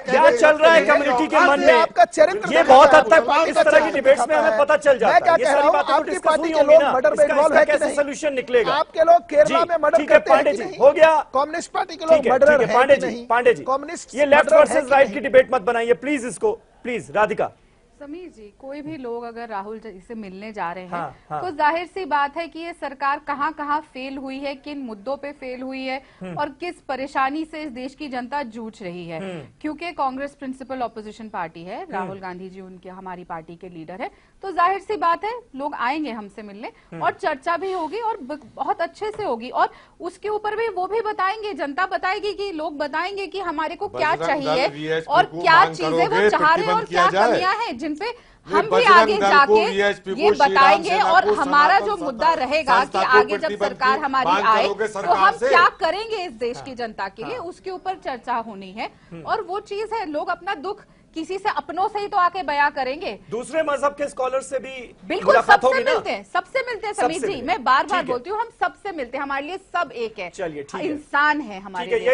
Speaker 1: क्या चल रहा है कम्युनिटी के मन में,
Speaker 5: आपका चरित्र
Speaker 1: ये बहुत हद तक इस तरह की डिबेट्स में हमें पता चल जाता है।
Speaker 5: मैं क्या कह रहा हूं, आपकी पार्टी के लोग मर्डर में इन्वॉल्व है,
Speaker 1: सोल्यूशन निकलेगा?
Speaker 5: आपके लोग केरला में मर्डर करते हैं कि नहीं?
Speaker 1: हो गया।
Speaker 5: कम्युनिस्ट पार्टी के लोग मर्डरर हैं कि नहीं?
Speaker 1: पांडे जी
Speaker 5: कम्युनिस्ट
Speaker 1: ये लेफ्ट वर्सेस राइट की डिबेट मत बनाइए प्लीज इसको, प्लीज। राधिका
Speaker 7: समीर जी, कोई भी लोग अगर राहुल जी से मिलने जा रहे हैं तो जाहिर सी बात है कि ये सरकार कहां कहां फेल हुई है, किन मुद्दों पे फेल हुई है और किस परेशानी से इस देश की जनता जूझ रही है। क्योंकि कांग्रेस प्रिंसिपल ऑपोजिशन पार्टी है, राहुल गांधी जी उनके हमारी पार्टी के लीडर है, तो जाहिर सी बात है लोग आएंगे हमसे मिलने और चर्चा भी होगी और बहुत अच्छे से होगी। और उसके ऊपर भी वो भी बताएंगे, जनता बताएगी कि लोग बताएंगे कि हमारे को क्या चाहिए और क्या चीजें वो चाह रहे हैं और क्या कमियां हैं जिनपे हम भी आगे जाके ये बताएंगे। और हमारा जो मुद्दा रहेगा कि आगे जब सरकार हमारी आए तो हम क्या करेंगे इस देश की जनता के लिए, उसके ऊपर चर्चा होनी है। और वो चीज है, लोग अपना दुख किसी से अपनों से ही तो आके बयां करेंगे।
Speaker 1: दूसरे मजहब के स्कॉलर से भी
Speaker 7: बिल्कुल सबसे मिलते हैं, सबसे मिलते हैं समीर जी, मैं बार बार बोलती हूँ हम सबसे मिलते हैं, हमारे लिए सब एक है।
Speaker 1: चलिए ठीक है,
Speaker 7: इंसान है हमारे लिए।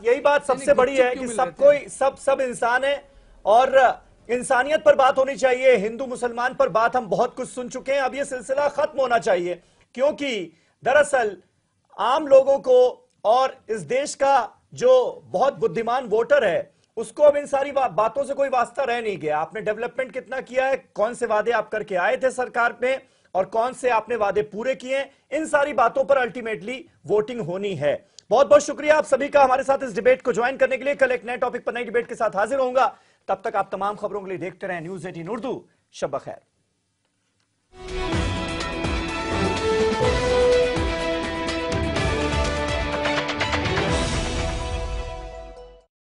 Speaker 1: यही बात सबसे बड़ी है कि सब इंसान है और इंसानियत पर बात होनी चाहिए। हिंदू मुसलमान पर बात हम बहुत कुछ सुन चुके हैं, अब ये सिलसिला खत्म होना चाहिए, क्योंकि दरअसल आम लोगों को और इस देश का जो बहुत बुद्धिमान वोटर है उसको अब इन सारी बातों से कोई वास्ता रह नहीं गया। आपने डेवलपमेंट कितना किया है, कौन से वादे आप करके आए थे सरकार में और कौन से आपने वादे पूरे किए, इन सारी बातों पर अल्टीमेटली वोटिंग होनी है। बहुत बहुत शुक्रिया आप सभी का हमारे साथ इस डिबेट को ज्वाइन करने के लिए। कल एक नए टॉपिक पर नई डिबेट के साथ हाजिर होऊंगा, तब तक आप तमाम खबरों के लिए देखते रहें न्यूज़ 18 उर्दू। शब बखैर।